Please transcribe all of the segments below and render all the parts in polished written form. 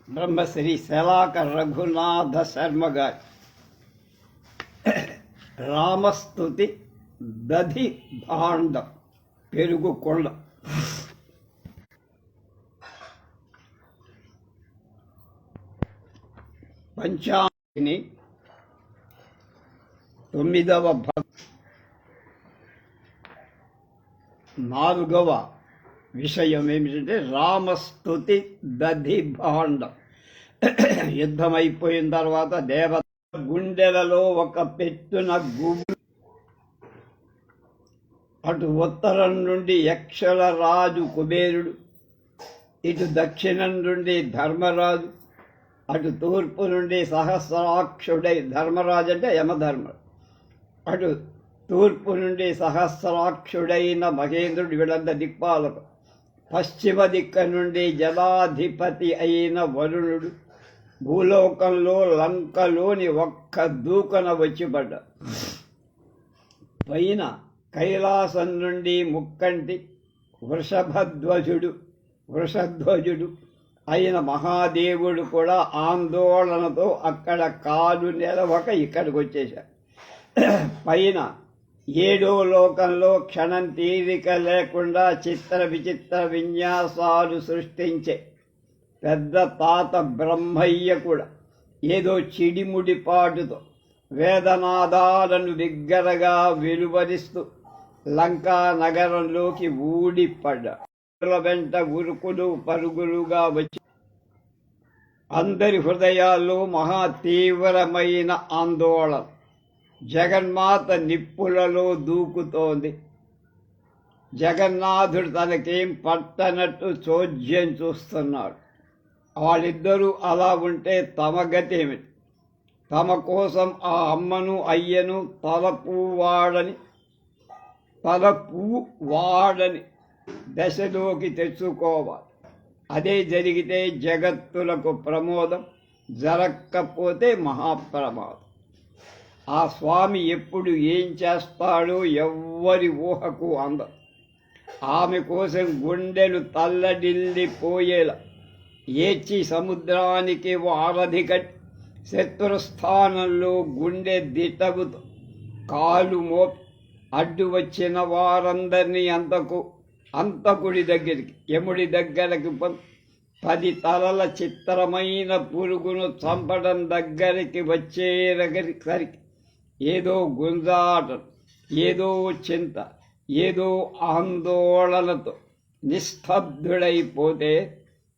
బ్రహ్మశ్రీ శలాక రఘునాథ శర్మ గారి రామస్తుతి దధి భాండం పెరుగు కొండ. పంచాంగిని 9వ 4వ విషయం ఏమిటంటే రామస్తుతి దధి భాండం. యుద్ధం అయిపోయిన తర్వాత దేవత గుండెలలో ఒక పెట్టున గుబులు. అటు ఉత్తరం నుండి యక్షల రాజు కుబేరుడు, ఇటు దక్షిణం నుండి ధర్మరాజు, అటు తూర్పు నుండి సహస్రాక్షుడై, ధర్మరాజు అంటే యమధర్ముడు, అటు తూర్పు నుండి సహస్రాక్షుడైన మహేంద్రుడు, వీళ్ళంతా దిక్పాలకు. పశ్చిమ దిక్క నుండి జలాధిపతి అయిన వరుణుడు భూలోకంలో లంకలోని ఒక్క దూకన వచ్చి పడ్డాడు. పైన కైలాసం నుండి ముక్కంటి వృషధ్వజుడు అయిన మహాదేవుడు కూడా ఆందోళనతో అక్కడ కాలు నిలవక ఇక్కడికి వచ్చేశాడు. పైన 7వ లోకంలో క్షణం తీరిక లేకుండా చిత్ర విచిత్ర విన్యాసాలు సృష్టించే పెద్ద తాత బ్రహ్మయ్య కూడా ఏదో చిడిముడిపాటుతో వేదనాదాలను బిగ్గరగా వెలువరిస్తూ లంకా నగరంలోకి ఊడిపడ్డాడు. వెంట ఉరుకులు పరుగులుగా వచ్చి అందరి హృదయాల్లో మహా తీవ్రమైన ఆందోళన. జగన్మాత నిప్పులలో దూకుతోంది. జగన్నాథుడు తనకేం పట్టనట్టు చోద్యం చూస్తున్నాడు. వాళ్ళిద్దరూ అలా ఉంటే తమ గతేమిటి? తమ కోసం ఆ అమ్మను అయ్యను తలపు వాడని దశలోకి తెచ్చుకోవాలి. అదే జరిగితే జగత్తులకు ప్రమోదం, జరగకపోతే మహాప్రమాదం. ఆ స్వామి ఎప్పుడు ఏం చేస్తాడో ఎవ్వరి ఊహకు అందం. ఆమె కోసం గుండెలు తల్లడిల్లిపోయేలా ఏడ్చి సముద్రానికి వారధి కట్టి శత్రుస్థానంలో గుండె దిటవుతో కాలు మోపి అడ్డు వచ్చిన వారందరినీ అంతకుడి దగ్గరికి, యముడి దగ్గరికి 10 తలల చిత్రమైన పురుగును చంపడం దగ్గరికి వచ్చేసరికి ఏదో గుంజాటం, ఏదో చింత, ఏదో ఆందోళనతో నిస్తబ్దుడైపోతే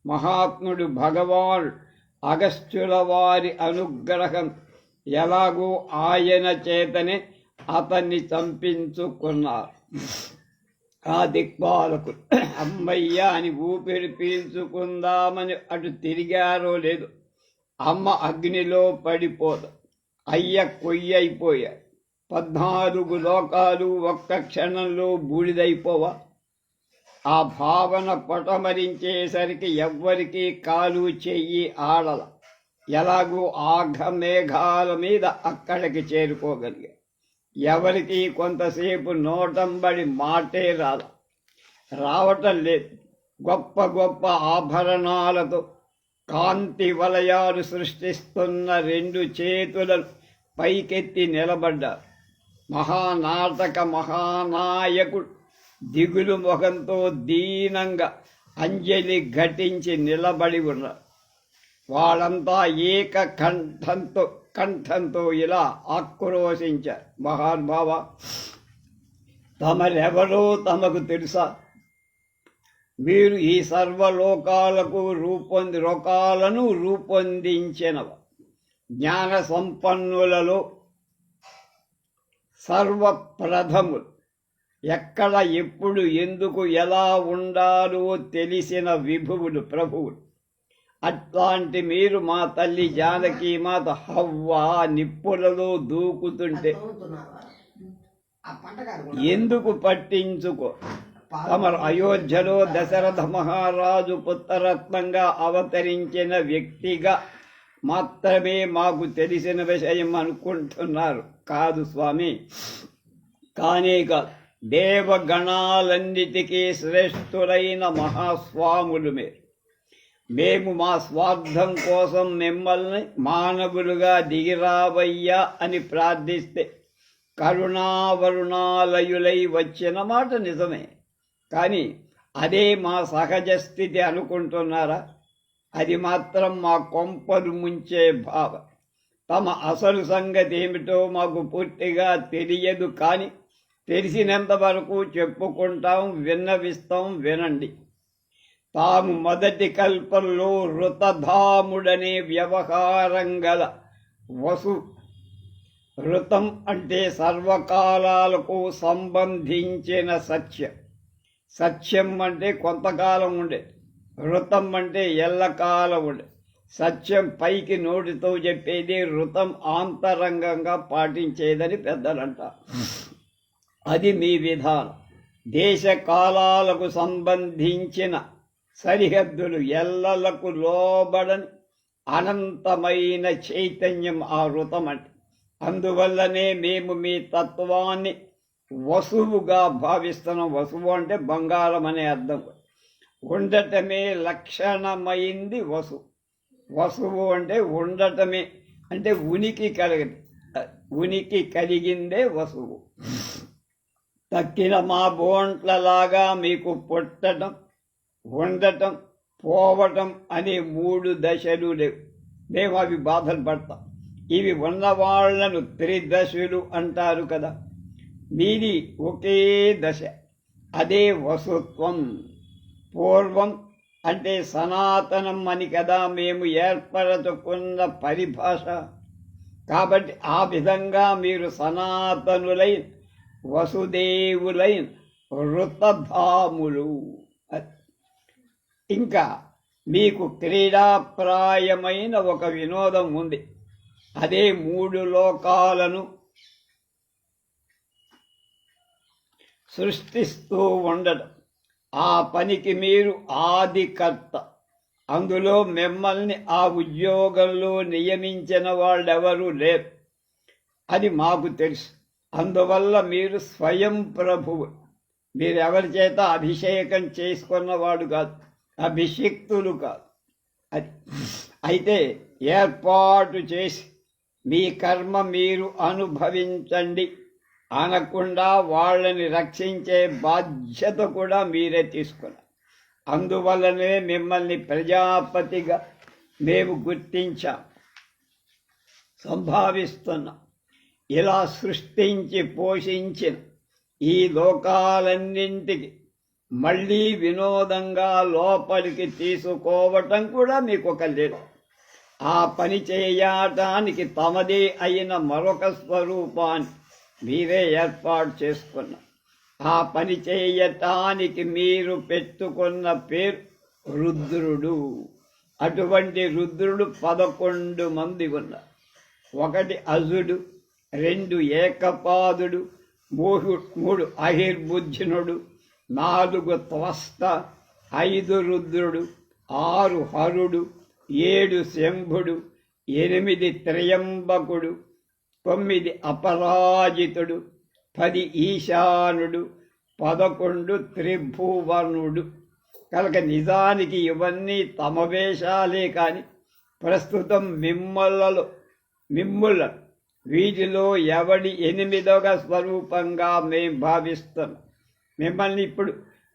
మహాత్ముడు భగవానుడు అగస్త్యుల వారి అనుగ్రహం ఎలాగో ఆయన చేతనే అతన్ని చంపించుకున్నారు. ఆ దిక్పాలకులు అమ్మయ్య అని ఊపిరి పీల్చుకుందామని అటు తిరిగారో లేదు, అమ్మ అగ్నిలో పడిపోదు, అయ్య కొయ్యైపోయారు. 14 లోకాలు ఒక్క క్షణంలో బూడిదైపోవా? ఆ భావన పొటమరించేసరికి ఎవ్వరికీ కాలు చెయ్యి ఆడల. ఎలాగూ మేఘాల మీద అక్కడికి చేరుకోగలిగా. ఎవరికి కొంతసేపు నోటంబడి మాటే రావటం లేదు. గొప్ప గొప్ప ఆభరణాలతో కాంతి వలయాలు సృష్టిస్తున్న 2 చేతులను పైకెత్తి నిలబడ్డారు. మహానాయకుడు దిగులు ముఖంతో దీనంగా అంజలి ఘటించి నిలబడి ఉన్నారు. వాళ్ళంతా కంఠంతో ఇలా ఆక్రోశించారు, మహానుభావ, తమరెవరో తమకు తెలుసా? మీరు ఈ సర్వలోకాలకు లోకాలను రూపొందించినవ, జ్ఞాన సంపన్నులలో సర్వప్రథములు, ఎక్కడ ఎప్పుడు ఎందుకు ఎలా ఉండాలో తెలిసిన విభువులు, ప్రభువులు. అట్లాంటి మీరు మా తల్లి జానకి మాత హవ్వ నిప్పులలో దూకుతుంటే ఎందుకు పట్టించుకో? తమరు అయోధ్యలో దశరథ మహారాజు పుత్రరత్నంగా అవతరించిన వ్యక్తిగా మాత్రమే మాకు తెలిసిన విషయం అనుకుంటున్నారు. కాదు స్వామి, కానే కాదు. దేవగణాలన్నిటికీ శ్రేష్ఠులైన మహాస్వాములు మీరు. మేము మా స్వార్థం కోసం మిమ్మల్ని మానవులుగా దిగిరావయ్యా అని ప్రార్థిస్తే కరుణావరుణాలయులై వచ్చిన మాట నిజమే. కానీ అదే మా సహజ స్థితి అనుకుంటున్నారా? అది మాత్రం మా కొంపలు ముంచే భావం. తమ అసలు సంగతి ఏమిటో మాకు పూర్తిగా తెలియదు, కానీ తెలిసినంత వరకు చెప్పుకుంటాం, విన్నవిస్తాం, వినండి. తాము మొదటి కల్పంలో ఋతధాముడనే వ్యవహారం గల వసు, ఋతం అంటే సర్వకాలాలకు సంబంధించిన సత్యం, సత్యం అంటే కొంతకాలం ఉండేది, ఋతం అంటే ఎల్లకాలం ఉండేది. సత్యం పైకి నోటితో చెప్పేది, ఋతం ఆంతరంగంగా పాటించేదని పెద్దలంటారు. అది మీ విధానం. దేశ కాలాలకు సంబంధించిన సరిహద్దులు ఎల్లలకు లోబడని అనంతమైన చైతన్యం ఆ ఋతం అంటే. అందువల్లనే మేము మీ తత్వాన్ని వసువుగా భావిస్తున్నాం. వసువు అంటే బంగారం అనే అర్థం. ఉండటమే లక్షణమైంది వసు. వసువు అంటే ఉండటమే, అంటే ఉనికి కలిగిందే వసువు. తక్కిన మా బోంట్లలాగా మీకు పుట్టడం, ఉండటం, పోవటం అనే 3 దశలు లేవు. మేము అవి బాధలు పడతాం. ఇవి ఉన్నవాళ్లను త్రిదశలు అంటారు కదా. మీది ఒకే దశ, అదే వసుత్వం. పూర్వం అంటే సనాతనం అని కదా మేము ఏర్పరచుకున్న పరిభాష. కాబట్టి ఆ విధంగా మీరు సనాతనులైన వసుదేవులైన ఋతధాములు. ఇంకా మీకు క్రీడాప్రాయమైన ఒక వినోదం ఉంది. అదే 3 లోకాలను సృష్టిస్తూ ఉండడం. ఆ పనికి మీరు ఆదికర్త. అందులో మిమ్మల్ని ఆ ఉద్యోగంలో నియమించిన వాళ్ళెవరూ లేరు, అది మాకు తెలుసు. అందువల్ల మీరు స్వయం ప్రభువు. మీరెవరి చేత అభిషేకం చేసుకున్నవాడు కాదు, అభిషిక్తులు కాదు. అది అయితే ఏర్పాటు చేసి మీ కర్మ మీరు అనుభవించండి అనకుండా వాళ్ళని రక్షించే బాధ్యత కూడా మీరే తీసుకున్నారు. అందువల్లనే మిమ్మల్ని ప్రజాపతిగా మేము గుర్తించాం, సంభావిస్తున్నాం. ఇలా సృష్టించి పోషించిన ఈ లోకాలన్నింటికి మళ్ళీ వినోదంగా లోపలికి తీసుకోవటం కూడా మీకు ఒక లేదు. ఆ పని చేయటానికి తమదే అయిన మరొక స్వరూపాన్ని మీరే ఏర్పాటు చేసుకున్నారు. ఆ పని చేయటానికి మీరు పెట్టుకున్న పేరు రుద్రుడు. అటువంటి రుద్రుడు 11 మంది ఉన్నారు. 1 అజుడు, 2 ఏకపాదుడు, 3 అహిర్బుద్ధినుడు, 4 త్వస్త, 5 రుద్రుడు, 6 హరుడు, 7 శంభుడు, 8 త్రయంబకుడు, 9 అపరాజితుడు, 10 ఈశానుడు, 11 త్రిభువనుడు. కనుక నిజానికి ఇవన్నీ తమ వేషాలే, కానీ ప్రస్తుతం మిమ్ముల వీటిలో ఎవడి 8వ స్వరూపంగా మేం భావిస్తున్నాం. మిమ్మల్ని ఇప్పుడు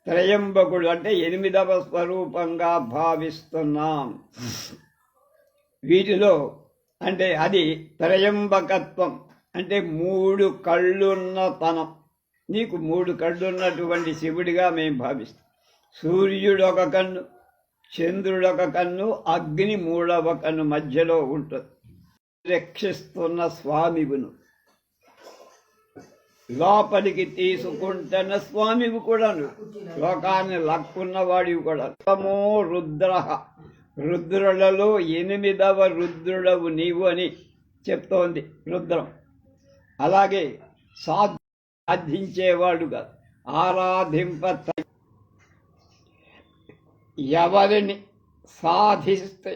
త్రయంబకుడు అంటే 8వ స్వరూపంగా భావిస్తున్నాం. వీటిలో అంటే అది త్రయంబకత్వం అంటే 3 కళ్ళున్న తనం. నీకు 3 కళ్ళున్నటువంటి శివుడిగా మేము భావిస్తాం. సూర్యుడు ఒక కన్ను, చంద్రుడు ఒక కన్ను, అగ్ని 3వ కన్ను మధ్యలో ఉంటుంది. రక్షిస్తున్న స్వామివును, లోపలికి తీసుకుంటున్న స్వామివి కూడా, లోకాన్ని లక్కున్నవాడివి కూడా. రుద్ర, రుద్రులలో 8వ రుద్రుడవు నీవు అని చెప్తోంది రుద్రం. అలాగే సాధించేవాడుగా ఆరాధింప ఎవరిని సాధిస్తే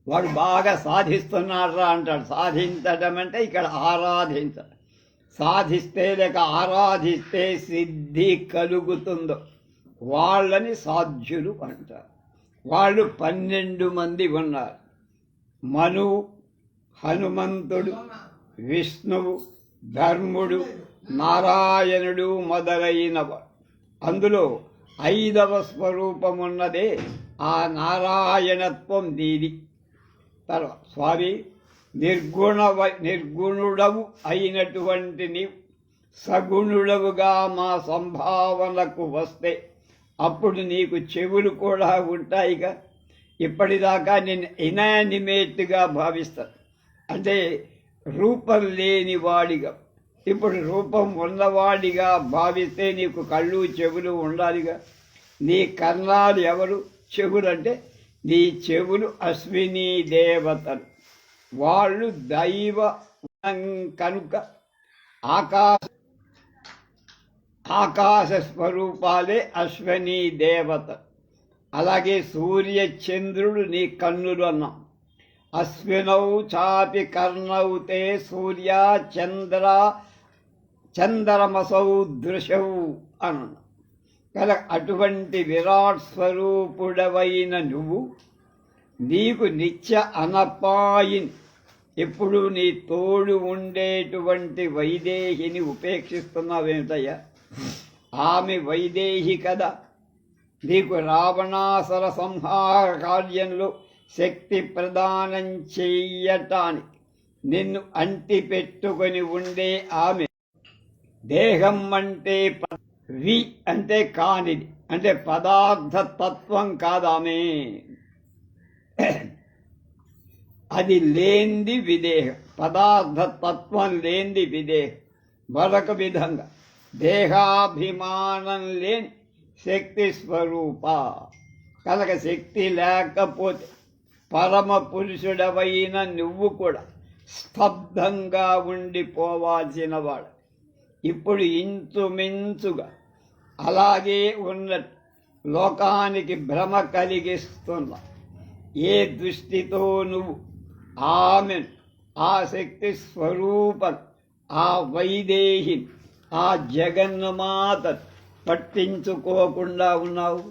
వాడు బాగా సాధిస్తున్నారా అంటాడు. సాధించడం అంటే ఇక్కడ సాధిస్తే లేక ఆరాధిస్తే సిద్ధి కలుగుతుందో వాళ్ళని సాధ్యులు అంటారు. వాళ్ళు 12 మంది ఉన్నారు. మనువు, హనుమంతుడు, విష్ణువు, ధర్ముడు, నారాయణుడు మొదలైనవాడు. అందులో 5వ స్వరూపమున్నదే ఆ నారాయణత్వం నీది. తర్వాత స్వామి నిర్గుణుడవు అయినటువంటి నీవు సగుణుడవుగా మా సంభావనకు వస్తే అప్పుడు నీకు చెవులు కూడా ఉంటాయిగా. ఇప్పటిదాకా నేను ఇనానిమేట్గా భావిస్తాను, అంటే రూపం లేని వాడిగా. ఇప్పుడు రూపం ఉన్నవాడిగా భావిస్తే నీకు కళ్ళు చెవులు ఉండాలిగా. నీ కర్ణాలు ఎవరు? చెవులు. అంటే నీ చెవులు అశ్విని దేవతలు, వాళ్ళు దైవ కనుక ఆకాశ స్వరూపాలే అశ్విని దేవత. అలాగే సూర్య చంద్రుడు నీ కన్నులు అన్నాం. అశ్వినౌ చాపి కర్ణౌ తే సూర్య చంద్రమసౌ దృశౌ అన్న. కనుక అటువంటి విరాట్ స్వరూపుడవైన నువ్వు, నీకు నిత్య అనపాయిని, ఎప్పుడు నీ తోడు ఉండేటువంటి వైదేహిని ఉపేక్షిస్తున్నావేమిటయ్యా? ఆమె వైదేహి కదా. నీకు రావణాసుర సంహార కార్యంలో శక్తి ప్రదానం చెయ్యటానికి నిన్ను అంటి పెట్టుకొని ఉండే ఆమె. దేహం అంటే వి అంటే కానిది, అంటే పదార్థ తత్వం కాదామే. అది లేనిది విదేహం, పదార్థ తత్వం లేనిది విదేహం. మరొక విధంగా దేహాభిమానం లేని శక్తి స్వరూప. కనుక శక్తి లేకపోతే పరమ పురుషుడవైన నువ్వు కూడా స్తబ్దంగా ఉండిపోవాల్సిన వాడు. ఇప్పుడు ఇంచుమించుగా అలాగే ఉన్నట్టు లోకానికి భ్రమ కలిగిస్తున్నా. ఏ దృష్టితో నువ్వు ఆమెను, ఆ శక్తి స్వరూపం, ఆ వైదేహిని, ఆ జగన్మాత పట్టించుకోకుండా ఉన్నావు?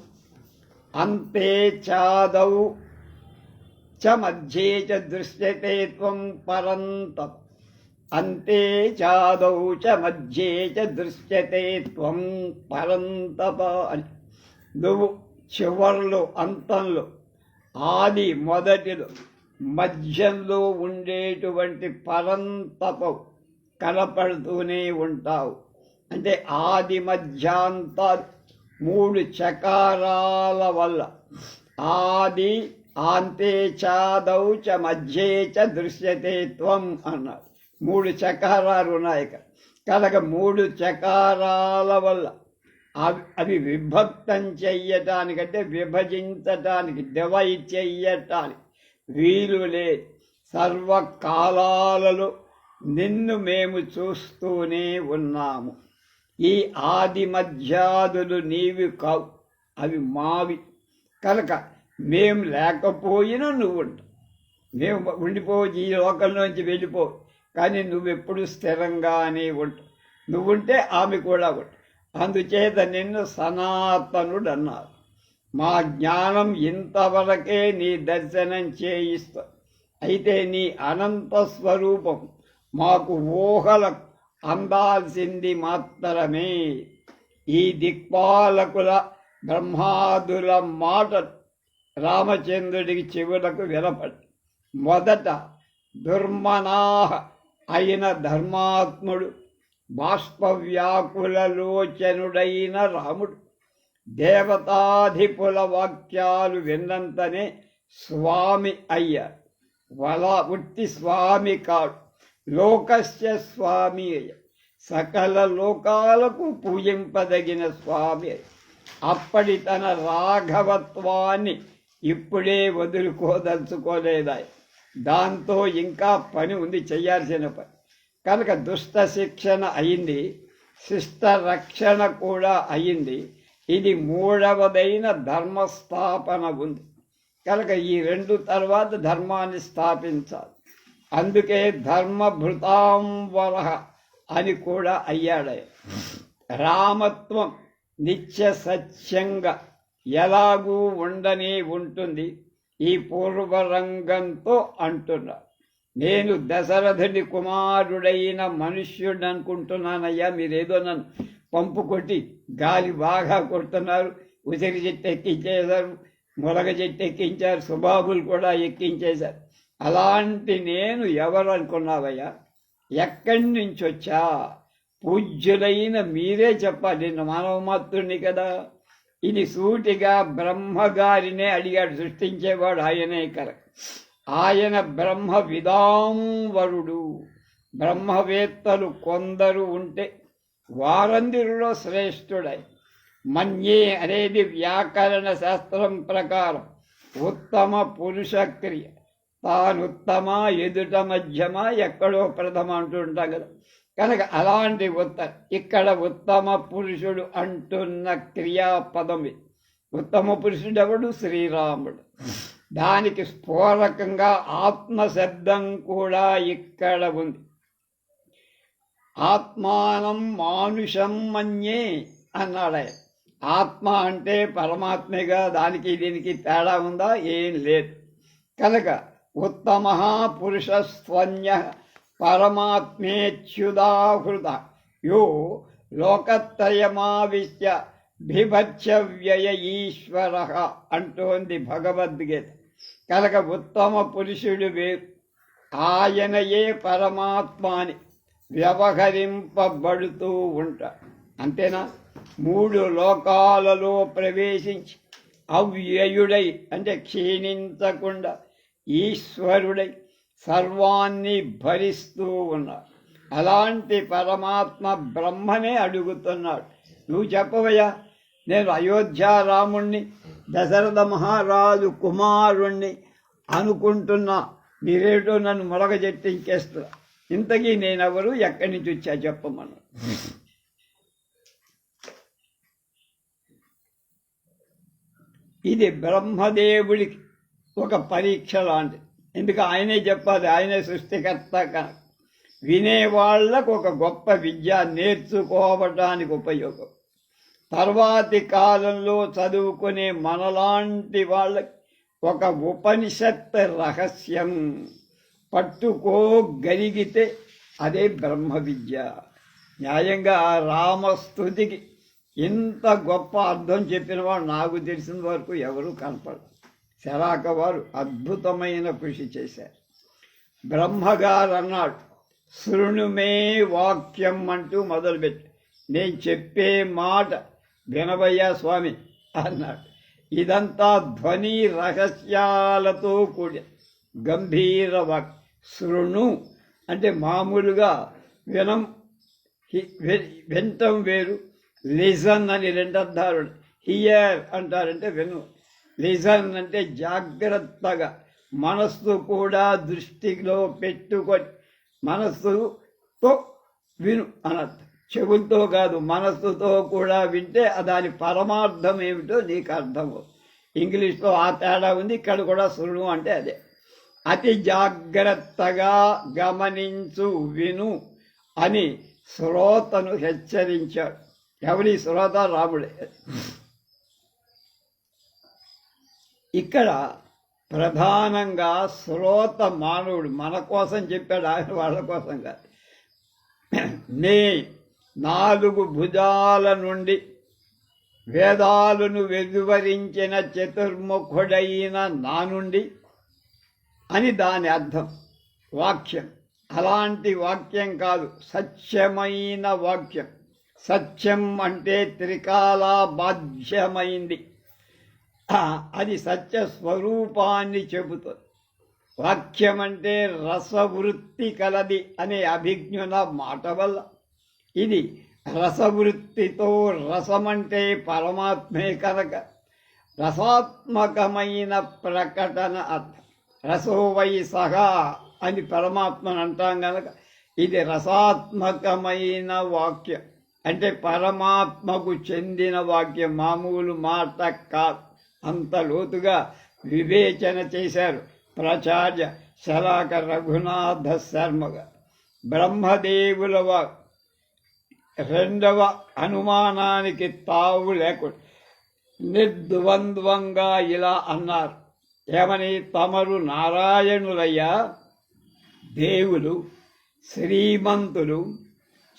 అంతే చాదౌ చ మధ్యే చ దృశ్యతే త్వం పరంతప. అంతే చాదౌ చ మధ్యే చ దృశ్యతే త్వం పరంతప అని. నువ్వు చివర్లో, అంతంలో, ఆది మొదటిలో, మధ్యంలో ఉండేటువంటి పరంతపం కనపడుతూనే ఉంటావు. అంటే ఆది మధ్యాంతాలు 3 చకారాల వల్ల ఆది ఆంతే చాదౌ చ మధ్యే చ దృశ్యతే త్వం అన్నారు. 3 చకారాలు ఉన్నాయి. కనుక 3 చకారాల వల్ల అవి విభక్తం చెయ్యటానికంటే విభజించటానికి, డివైడ్ చెయ్యటానికి వీలు లేదు. సర్వకాలాలలో నిన్ను మేము చూస్తూనే ఉన్నాము. ఈ ఆది మధ్యాదులు నీవి కావు, అవి మావి. కనుక మేము లేకపోయినా నువ్వు ఉంటావు. మేము ఉండిపోవచ్చు, ఈ లోకంలోంచి వెళ్ళిపో, కానీ నువ్వెప్పుడు స్థిరంగానే ఉంటావు. నువ్వుంటే ఆమె కూడా ఉంటావు. అందుచేత నిన్ను సనాతనుడు అన్నారు. మా జ్ఞానం ఇంతవరకే నీ దర్శనం చేయిస్తా. అయితే నీ అనంత స్వరూపం మాకు ఊహలకు అందాల్సింది మాత్రమే. ఈ దిక్పాలకుల బ్రహ్మాదుల మాట రామచంద్రుడికి చెవులకు వినపడి, మొదట దుర్మనాహ అయిన ధర్మాత్ముడు, బాష్పవ్యాకులలోచనుడైన రాముడు దేవతాధిపుల వాక్యాలు విన్నంతనే స్వామి అయ్యారు. ఉట్టి స్వామి కాడు, లోకస్య స్వామి అయ్య, సకల లోకాలకు పూజింపదగిన స్వామి అయ్య. అప్పటి తన రాఘవత్వాన్ని ఇప్పుడే వదులుకోదలుచుకోలేదా? దాంతో ఇంకా పని ఉంది, చెయ్యాల్సిన పని. కనుక దుష్ట శిక్షణ అయింది, శిష్ట రక్షణ కూడా అయింది. ఇది 3వదైన ధర్మస్థాపన ఉంది. కనుక ఈ 2 తర్వాత ధర్మాన్ని స్థాపించాలి. అందుకే ధర్మభృతాంవర అని కూడా అయ్యాడు. రామత్వం నిత్య సత్యంగా ఎలాగూ ఉండనే ఉంటుంది ఈ పూర్వరంగంతో అంటున్నారు. నేను దశరథుడి కుమారుడైన మనుష్యుడు అనుకుంటున్నానయ్యా, మీరేదో నన్ను పంపు కొట్టి గాలి బాగా కొడుతున్నారు, ఉసిరి చెట్టు ఎక్కించేశారు, మొలగ చెట్టు ఎక్కించారు, సుబాబులు కూడా ఎక్కించేశారు. అలాంటి నేను ఎవరు అనుకున్నావయ్యా? ఎక్కడి నుంచి వచ్చా? పూజ్యులైన మీరే చెప్పాలి. నేను మానవమాత్రుని కదా. ఇది సూటిగా బ్రహ్మగారినే అడిగాడు. సృష్టించేవాడు ఆయనే కరెక్ట్. ఆయన బ్రహ్మ విదాంవరుడు. బ్రహ్మవేత్తలు కొందరు ఉంటే వారందరిలో శ్రేష్ఠుడై. మన్యే అనేది వ్యాకరణ శాస్త్రం ప్రకారం ఉత్తమ పురుష క్రియ. తాను ఉత్తమ, ఎదుట మధ్యమ, ఎక్కడో ప్రథమ అంటుంటాం కదా. కనుక అలాంటి ఇక్కడ ఉత్తమ పురుషుడు అంటున్న క్రియాపదం. ఉత్తమ పురుషుడు ఎవడు? శ్రీరాముడు. దానికి స్ఫోరకంగా ఆత్మశబ్దం కూడా ఇక్కడ ఉంది. ఆత్మానం మానుషం మన్యే అన్నాడు ఆయన. ఆత్మ అంటే పరమాత్మగా, దానికి దీనికి తేడా ఉందా? ఏం లేదు. కనుక ఉత్తమ పురుష స్వన్య పరమాత్మేచ్యుదాహృత యో లోకత్రయమావిశ్య బిభత్స్యవ్యయ ఈశ్వర అంటోంది భగవద్గీత. కనుక ఉత్తమ పురుషుడు వేరు, ఆయనయే పరమాత్మ అని వ్యవహరింపబడుతూ ఉంటాడు. అంతేనా? 3 లోకాలలో ప్రవేశించి అవ్యయుడై అంటే క్షీణించకుండా ఈశ్వరుడై సర్వాన్ని భరిస్తూ ఉన్నాడు. అలాంటి పరమాత్మ బ్రహ్మనే అడుగుతున్నాడు. నువ్వు చెప్పవయ్యా, నేను అయోధ్యారాముణ్ణి, దశరథ మహారాజు కుమారుణ్ణి అనుకుంటున్నా, మీరేటో నన్ను మొలగజెట్టించేస్తున్నా. ఇంతకీ నేనెవరు, ఎక్కడి నుంచి వచ్చా చెప్పమను. ఇది బ్రహ్మదేవుడికి ఒక పరీక్ష లాంటిది. ఎందుకు ఆయనే చెప్పాలి, ఆయనే సృష్టికర్త కనుక. వినేవాళ్లకు ఒక గొప్ప విద్య నేర్చుకోవటానికి ఉపయోగం. తర్వాతి కాలంలో చదువుకునే మనలాంటి వాళ్ళకి ఒక ఉపనిషత్ రహస్యం పట్టుకోగలిగితే అదే బ్రహ్మ విద్య. న్యాయంగా రామస్తుతికి ఇంత గొప్ప అర్థం చెప్పిన వాడు నాకు తెలిసిన వరకు ఎవరూ కనపడరు. శలాక వారు అద్భుతమైన కృషి చేశారు. బ్రహ్మగారు అన్నాడు, శృణుమే వాక్యం అంటూ మొదలుపెట్టి, నేను చెప్పే మాట వినవయ్యా స్వామి అన్నాడు. ఇదంతా ధ్వని రహస్యాలతో కూడి గంభీర వాక్. శృణు అంటే మామూలుగా వినటం వేరు, లిజన్ అని 2 అర్థాలు. హియర్ అంటారంటే విను, లిజన్ అంటే జాగ్రత్తగా మనస్సు కూడా దృష్టిలో పెట్టుకొని మనస్సుతో విను అనర్థం. చెవులతో కాదు, మనస్సుతో కూడా వింటే దాని పరమార్థం ఏమిటో నీకు అర్థమవు. ఇంగ్లీష్లో ఆ తేడా ఉంది, ఇక్కడ కూడా శృణు అంటే అదే. అతి జాగ్రత్తగా గమనించు, విను అని శ్రోతను హెచ్చరించాడు. ఎవరి శ్రోత? రాముడే. ఇక్కడ ప్రధానంగా శ్రోత మానవుడు. మన కోసం చెప్పాడు ఆయన, వాళ్ళ కోసం కాదు. నే 4 భుజాల నుండి వేదాలను వెలువరించిన చతుర్ముఖుడైన నా నుండి అని దాని అర్థం. వాక్యం అలాంటి వాక్యం కాదు, సత్యమైన వాక్యం. సత్యం అంటే త్రికాలా బాధ్యమైంది. అది సత్య స్వరూపాన్ని చెబుతుంది. వాక్యం అంటే రసవృత్తి కలది అనే అభిజ్ఞున మాట వల్ల ఇది రసవృత్తితో, రసమంటే పరమాత్మే కనుక రసాత్మకమైన ప్రకటన అర్థం. రసో వై సహా అని పరమాత్మను అంటాం కనుక ఇది రసాత్మకమైన వాక్యం. అంటే పరమాత్మకు చెందిన వాక్యం, మామూలు మాట కాదు. అంత లోతుగా వివేచన చేశారు ప్రాచార్య శలాక రఘునాథ శర్మగా. బ్రహ్మదేవుల రెండవ అనుమానానికి తావు లేకుండా నిర్ద్వంద్వంగా ఇలా అన్నారు. ఏమని? తమరు నారాయణులయ్యా, దేవులు, శ్రీమంతులు,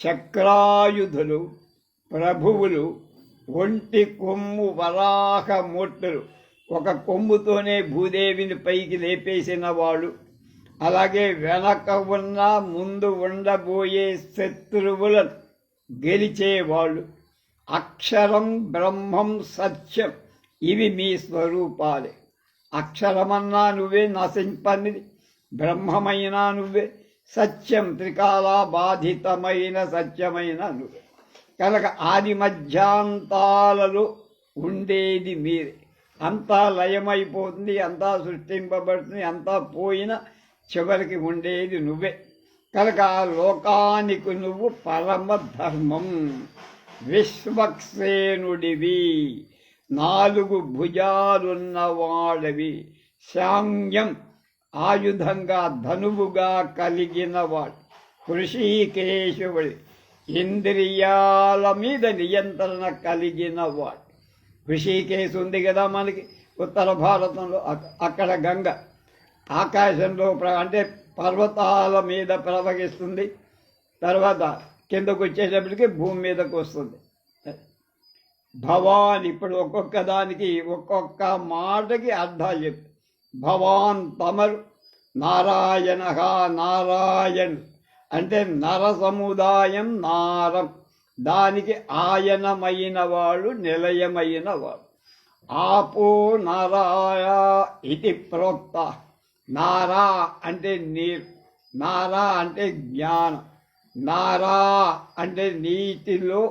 చక్రాయుధులు, ప్రభువులు, ఒంటి కొమ్ము వరాహమూర్తులు, ఒక కొమ్ముతోనే భూదేవిని పైకి లేపేసిన వాళ్ళు, అలాగే వెనక ఉన్న ముందు ఉండబోయే శత్రువులను గెలిచేవాళ్ళు, అక్షరం బ్రహ్మం సత్యం, ఇవి మీ స్వరూపాలే. అక్షరమన్నా నువ్వే, నశింపనిది. బ్రహ్మమైనా నువ్వే, సత్యం త్రికాల బాధితమైన సత్యమైన నువ్వే. కనుక ఆది మధ్యాంతాలలో ఉండేది మీరే. అంతా లయమైపోతుంది, అంతా సృష్టింపబడుతుంది, అంతా పోయిన చివరికి ఉండేది నువ్వే. కనుక లోకానికి నువ్వు పరమ ధర్మం, విశ్వక్సేనుడివి, 4 భుజాలున్నవాడవి, శాంగ్యం ఆయుధంగా ధనువుగా కలిగినవాడు, హృషీకేశుడి ఇంద్రియాల మీద నియంత్రణ కలిగినవాడు. హృషికేశ్ ఉంది కదా మనకి ఉత్తర భారతంలో, అక్కడ గంగ ఆకాశంలో అంటే పర్వతాల మీద ప్రవహిస్తుంది, తర్వాత కిందకు వచ్చేటప్పటికి భూమి మీదకు వస్తుంది. భవాన్, ఇప్పుడు ఒక్కొక్క దానికి ఒక్కొక్క మాటకి అర్థాలు చెప్పు. భవాన్ తమరు, నారాయణ నారాయణ్ అంటే నర సముదాయం, నారం దానికి ఆయనమైన వాడు, నిలయమైన వాడు. ఆపో నారాయ ఇది ప్రోక్త. నారా అంటే నీరు, నారా అంటే జ్ఞానం, నారా అంటే నీటిలో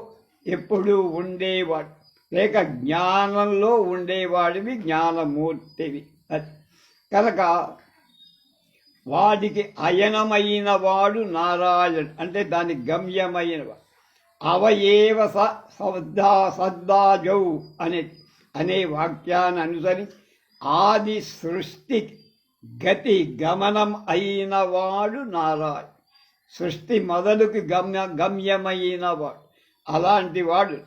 ఎప్పుడు ఉండేవాడు, లేక జ్ఞానంలో ఉండేవాడివి, జ్ఞానమూర్తివి. కనుక వాడికి అయనమైన వాడు నారాయణ అంటే దాని గమ్యమైన వాడు. అవయేవ సద్దాజౌ అనే వాక్యాన్ని అనుసరించి ఆది సృష్టి గతి గమనం అయిన వాడు నారాయణ. సృష్టి మొదలుకి గమ్యమైన వాడు. అలాంటి వాడు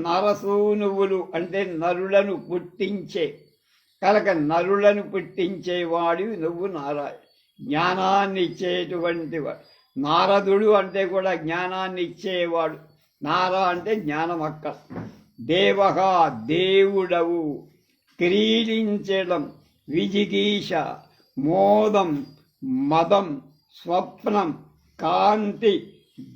నరసూనువులు అంటే నరులను పుట్టించే, కనుక నరులను పుట్టించేవాడివి నువ్వు నారాయణ. జ్ఞానాన్ని ఇచ్చేటువంటి వాడు. నారదుడు అంటే కూడా జ్ఞానాన్ని ఇచ్చేవాడు. నార అంటే జ్ఞానం అక్కడ. దేవహ దేవుడవు, క్రీడించడం, విజిగీష మోదం, మదం, స్వప్నం, కాంతి,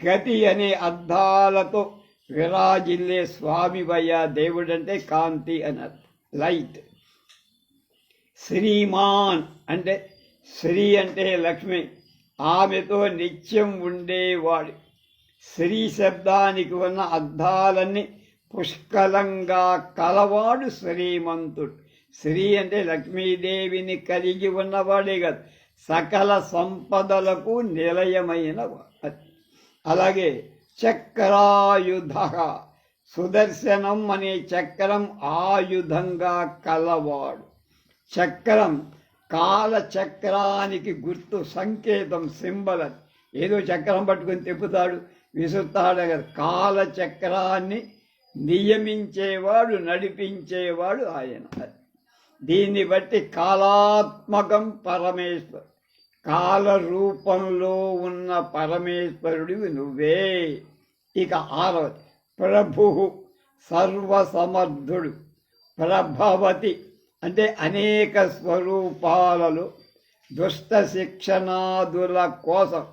గతి అనే అర్థాలతో విరాజిల్లే స్వామివయ్య. దేవుడంటే కాంతి అన్నారు, లైట్. శ్రీమాన్ అంటే శ్రీ అంటే లక్ష్మి, ఆమెతో నిత్యం ఉండేవాడు. శ్రీ శబ్దానికి ఉన్న అర్థాలన్నీ పుష్కలంగా కలవాడు శ్రీమంతుడు. శ్రీ అంటే లక్ష్మీదేవిని కలిగి ఉన్నవాడే కదా, సకల సంపదలకు నిలయమైన వాడు. అలాగే చక్రాయుధ, సుదర్శనం అనే చక్రం ఆయుధంగా కలవాడు. చక్రం కాలచక్రానికి గుర్తు, సంకేతం, సింబల్. ఏదో చక్రం పట్టుకుని తిప్పుతాడు, విసురుతాడు కదా. కాలచక్రాన్ని నియమించేవాడు, నడిపించేవాడు ఆయన. దీన్ని బట్టి కాలాత్మకం పరమేశ్వరు, కాల రూపంలో ఉన్న పరమేశ్వరుడివి నువ్వే. ఇక 6వది ప్రభు, సర్వసమర్థుడు. ప్రభవతి అంటే అనేక స్వరూపాలలో దుష్ట శిక్షణాదుల కోసం.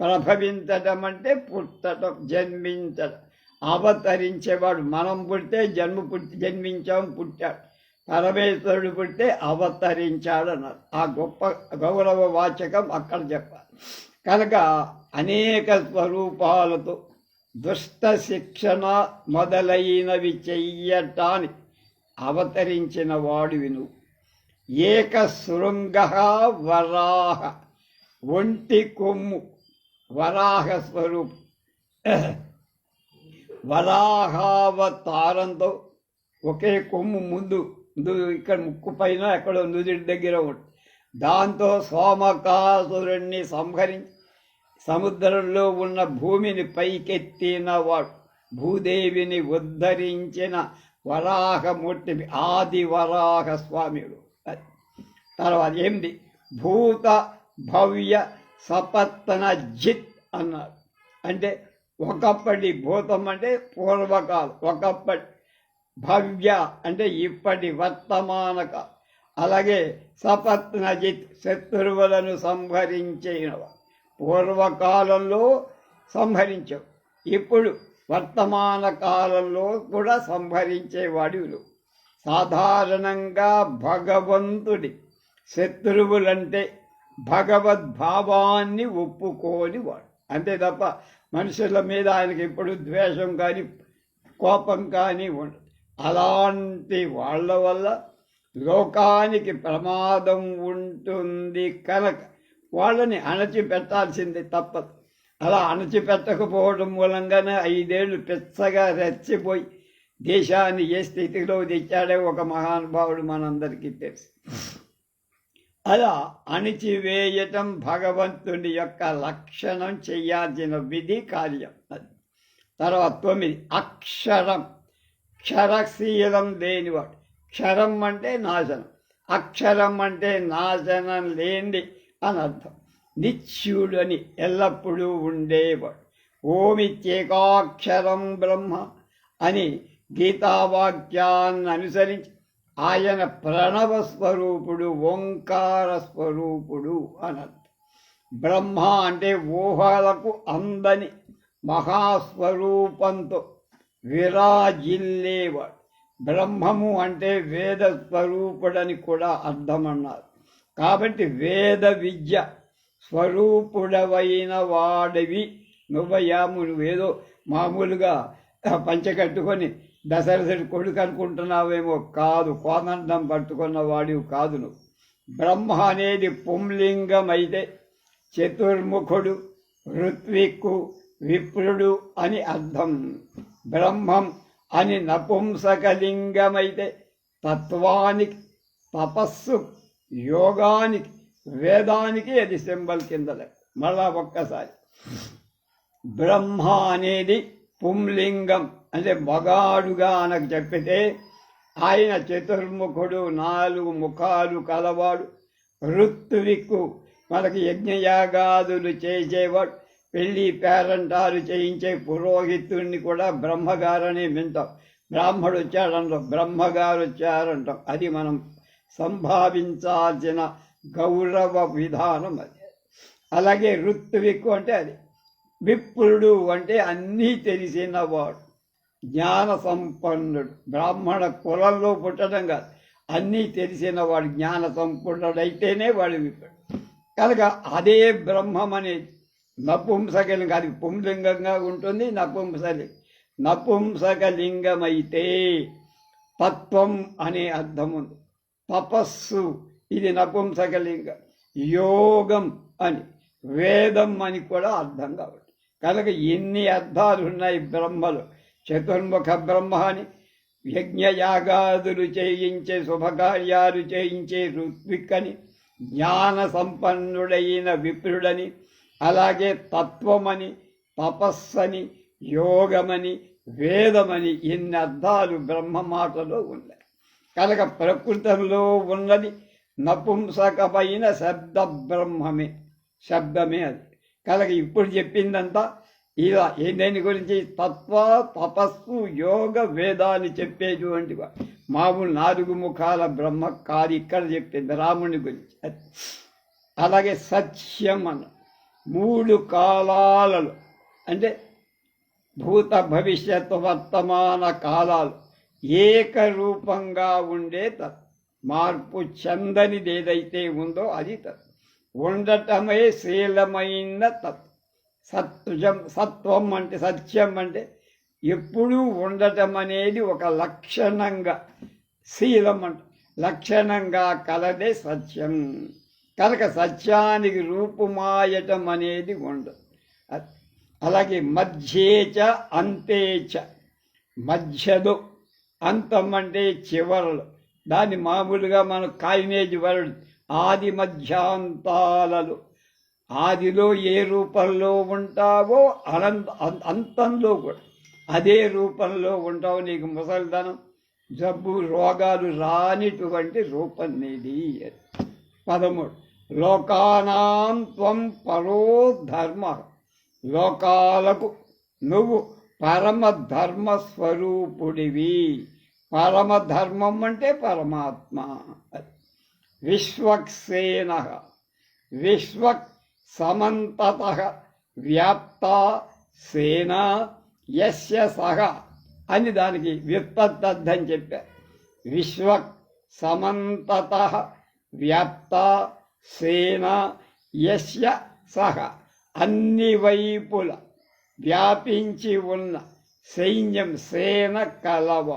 ప్రభవించటం అంటే పుట్టడం, జన్మించడం, అవతరించేవాడు. మనం పుడితే జన్మించాం, పుట్టాడు. పరమేశ్వరుడు పుడితే అవతరించాడు అన్నారు. ఆ గొప్ప గౌరవ వాచకం అక్కడ చెప్పాలి. కనుక అనేక స్వరూపాలతో దుష్ట శిక్షణ మొదలైనవి చెయ్యటానికి అవతరించిన వాడివి నువ్వు. ఏకశృంగ వరాహ, ఒంటి కొమ్ము, వరాహ స్వరూపం. వరాహావతారంతో ఒకే కొమ్ము ముందు ఇక్కడ ముక్కు పైన ఎక్కడో నుదుటి దగ్గర ఉంటుంది. దాంతో సోమకాసురుణ్ణి సంహరించి సముద్రంలో ఉన్న భూమిని పైకెత్తినవాడు, భూదేవిని ఉద్ధరించిన వరాహమూర్తి ఆది వరాహ స్వామిడు. తర్వాత 8 భూత భవ్య సపత్తన జిత్ అన్నారు. అంటే ఒకప్పటి భూతం అంటే పూర్వకాలం, ఒకప్పటి భవ్య అంటే ఇప్పటి వర్తమాన కాలం, అలాగే సపత్నజిత్ శత్రువులను సంహరించిన పూర్వకాలంలో సంహరించావు, ఇప్పుడు వర్తమాన కాలంలో కూడా సంహరించేవాడు. సాధారణంగా భగవంతుడి శత్రువులంటే భగవద్భావాన్ని ఒప్పుకోని వాడు, అంతే తప్ప మనుషుల మీద ఆయనకి ఎప్పుడు ద్వేషం కానీ కోపం కానీ ఉండదు. అలాంటి వాళ్ళ వల్ల లోకానికి ప్రమాదం ఉంటుంది కనుక వాళ్ళని అణచిపెట్టాల్సింది తప్పదు. అలా అణచిపెట్టకపోవడం మూలంగానే 5 ఏళ్ళు పెచ్చగా రెచ్చిపోయి దేశాన్ని ఏ స్థితిలో తెచ్చాడే ఒక మహానుభావుడు మనందరికీ తెలుసు. అలా అణిచివేయటం భగవంతుని యొక్క లక్షణం, చేయాల్సిన విధి కార్యం. తర్వాత 9 అక్షరం, క్షరశీలం లేనివాడు. క్షరం అంటే నాశనం, అక్షరం అంటే నాశనం లేని అని అర్థం. నిత్యుడు అని ఎల్లప్పుడూ ఉండేవాడు. ఓమిత్యేకాక్షరం బ్రహ్మ అని గీతావాక్యాన్ని అనుసరించి ఆయన ప్రణవ స్వరూపుడు, ఓంకార స్వరూపుడు అని అర్థం. బ్రహ్మ అంటే ఊహలకు అందని మహాస్వరూపంతో విరాజిల్లేవాడు. బ్రహ్మము అంటే వేద స్వరూపుడని కూడా అర్థమన్నారు. కాబట్టి వేద విద్య స్వరూపుడవైన వాడివి నువ్వయ్యాము. నువ్వేదో మామూలుగా పంచకట్టుకొని దశరథుడి కొడుకు అనుకుంటున్నావేమో, కాదు. కోదండం పట్టుకున్న వాడివి కాదు నువ్వు. బ్రహ్మ అనేది పుంలింగం అయితే చతుర్ముఖుడు, ఋత్విక్కు, విప్రుడు అని అర్థం. బ్రహ్మం అని నపుంసకలింగమైతే తత్వానికి, తపస్సు, యోగానికి, వేదానికి అది సింబల్ కింద. మళ్ళా ఒక్కసారి, బ్రహ్మ అనేది పుంలింగం అంటే మగాడుగా అనకు చెప్పితే ఆయన చతుర్ముఖుడు, 4 ముఖాలు కలవాడు. ఋత్విక్కు మనకి యజ్ఞయాగాదులు చేసేవాడు, పెళ్లి పేరంటాలు చేయించే పురోహితుడిని కూడా బ్రహ్మగారని వింటాం. బ్రాహ్మడు వచ్చాడంటాం, బ్రహ్మగారు వచ్చారంటాం. అది మనం సంభావించాల్సిన గౌరవ విధానం అది. అలాగే ఋత్విక్కు అంటే అది. విప్రుడు అంటే అన్నీ తెలిసినవాడు, జ్ఞాన సంపన్నుడు. బ్రాహ్మణ కులంలో పుట్టడం కాదు, అన్నీ తెలిసినవాడు, జ్ఞాన సంపన్నుడైతేనే వాడు విప్రుడు. కనుక అదే బ్రహ్మం అనేది నపుంసకలింగం, అది పుంలింగంగా ఉంటుంది. నపుంసకలింగమైతే తత్వం అనే అర్థం ఉంది. తపస్సు ఇది నపుంసకలింగం. యోగం అని, వేదం అని కూడా అర్థం కాబట్టి కనుక ఎన్ని అర్థాలు ఉన్నాయి బ్రహ్మలు. చతుర్ముఖ బ్రహ్మ అని, యజ్ఞయాగాదులు చేయించే, శుభకార్యాలు చేయించే ఋత్విక్ అని, జ్ఞాన సంపన్నుడైన విప్రుడని, అలాగే తత్వమని, తపస్సని, యోగమని, వేదమని ఎన్ని అర్థాలు బ్రహ్మ మాటలో ఉన్నాయి. కనుక ప్రకృతంలో ఉన్నది నపుంసకమైన శబ్ద బ్రహ్మమే, శబ్దమే అది. కనుక ఇప్పుడు చెప్పిందంతా ఇలా దేని గురించి? తత్వ, తపస్సు, యోగ, వేదాన్ని చెప్పేటువంటి మామూలు 4 ముఖాల బ్రహ్మ కాదు ఇక్కడ చెప్పింది, రాముని గురించి. అలాగే సత్యం అన్న 3 కాలాలలో అంటే భూత భవిష్యత్తు వర్తమాన కాలాలు ఏకరూపంగా ఉండే తత్, మార్పు చెందనిది ఏదైతే ఉందో అది తత్. ఉండటమే శీలమైన తత్. సత్వం అంటే, సత్యం అంటే ఎప్పుడూ ఉండటం అనేది ఒక లక్షణంగా, శీలం అంటే లక్షణంగా కలదే సత్యం. కనుక సత్యానికి రూపుమాయటం అనేది ఉండదు. అలాగే మధ్యేచ అంతేచ, మధ్యలో, అంతం అంటే చివరలు. దాన్ని మామూలుగా మనం కాయినేజ్ వర్డ్ ఆది మధ్యాంతాలలో ఆదిలో ఏ రూపంలో ఉంటావో అంతంలో కూడా అదే రూపంలో ఉంటావు. నీకు ముసలితనం, జబ్బు, రోగాలు రానిటువంటి రూపం నీది. 13 లోకానాం త్వం పరో ధర్మ, లోకాలకు నువ్వు పరమధర్మస్వరూపుడివి. పరమధర్మం అంటే పరమాత్మ. విశ్వక్సేన విశ్వక్ సమంతతః వ్యాప్త సేన యస్య సహ అని దానికి వ్యుత్పత్తర్థం చెప్పారు. విశ్వక్ సమంతతః వ్యాప్త సేన యస్య సహ, అన్ని వైపుల వ్యాపించి ఉన్న సైన్యం, సేన కలవ.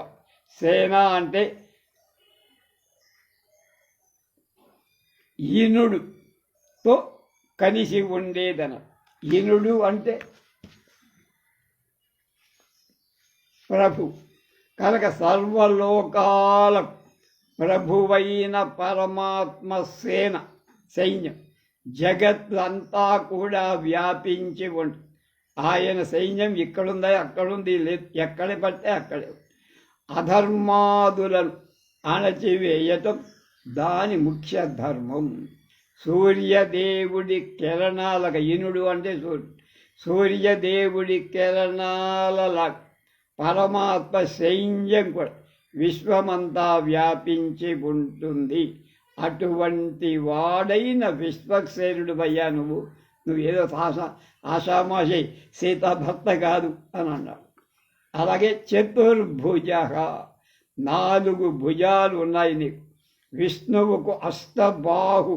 సేన అంటే ఈనుడుతో కలిసి ఉండేదన. ఈనుడు అంటే ప్రభు కనుక సర్వలోకాల ప్రభువైన పరమాత్మ సేన, సైన్యం జగత్తంతా కూడా వ్యాపించి ఉంటుంది. ఆయన సైన్యం ఇక్కడుందా, అక్కడుంది, లేదు, ఎక్కడ పడితే అక్కడే. అధర్మాదులను అణచివేయటం దాని ముఖ్య ధర్మం. సూర్యదేవుడి కిరణాలకు, ఈనుడు అంటే సూర్యదేవుడి కిరణాల పరమాత్మ సైన్యం కూడా విశ్వమంతా వ్యాపించి ఉంటుంది. అటువంటి వాడైన విశ్వక్సేనుడు అయ్యా నువ్వు ఏదో ఆషామాషి సీతాభర్త కాదు అని అన్నాడు. అలాగే చతుర్భుజ, 4 భుజాలు ఉన్నాయి నీకు. విష్ణువుకు అష్టబాహు,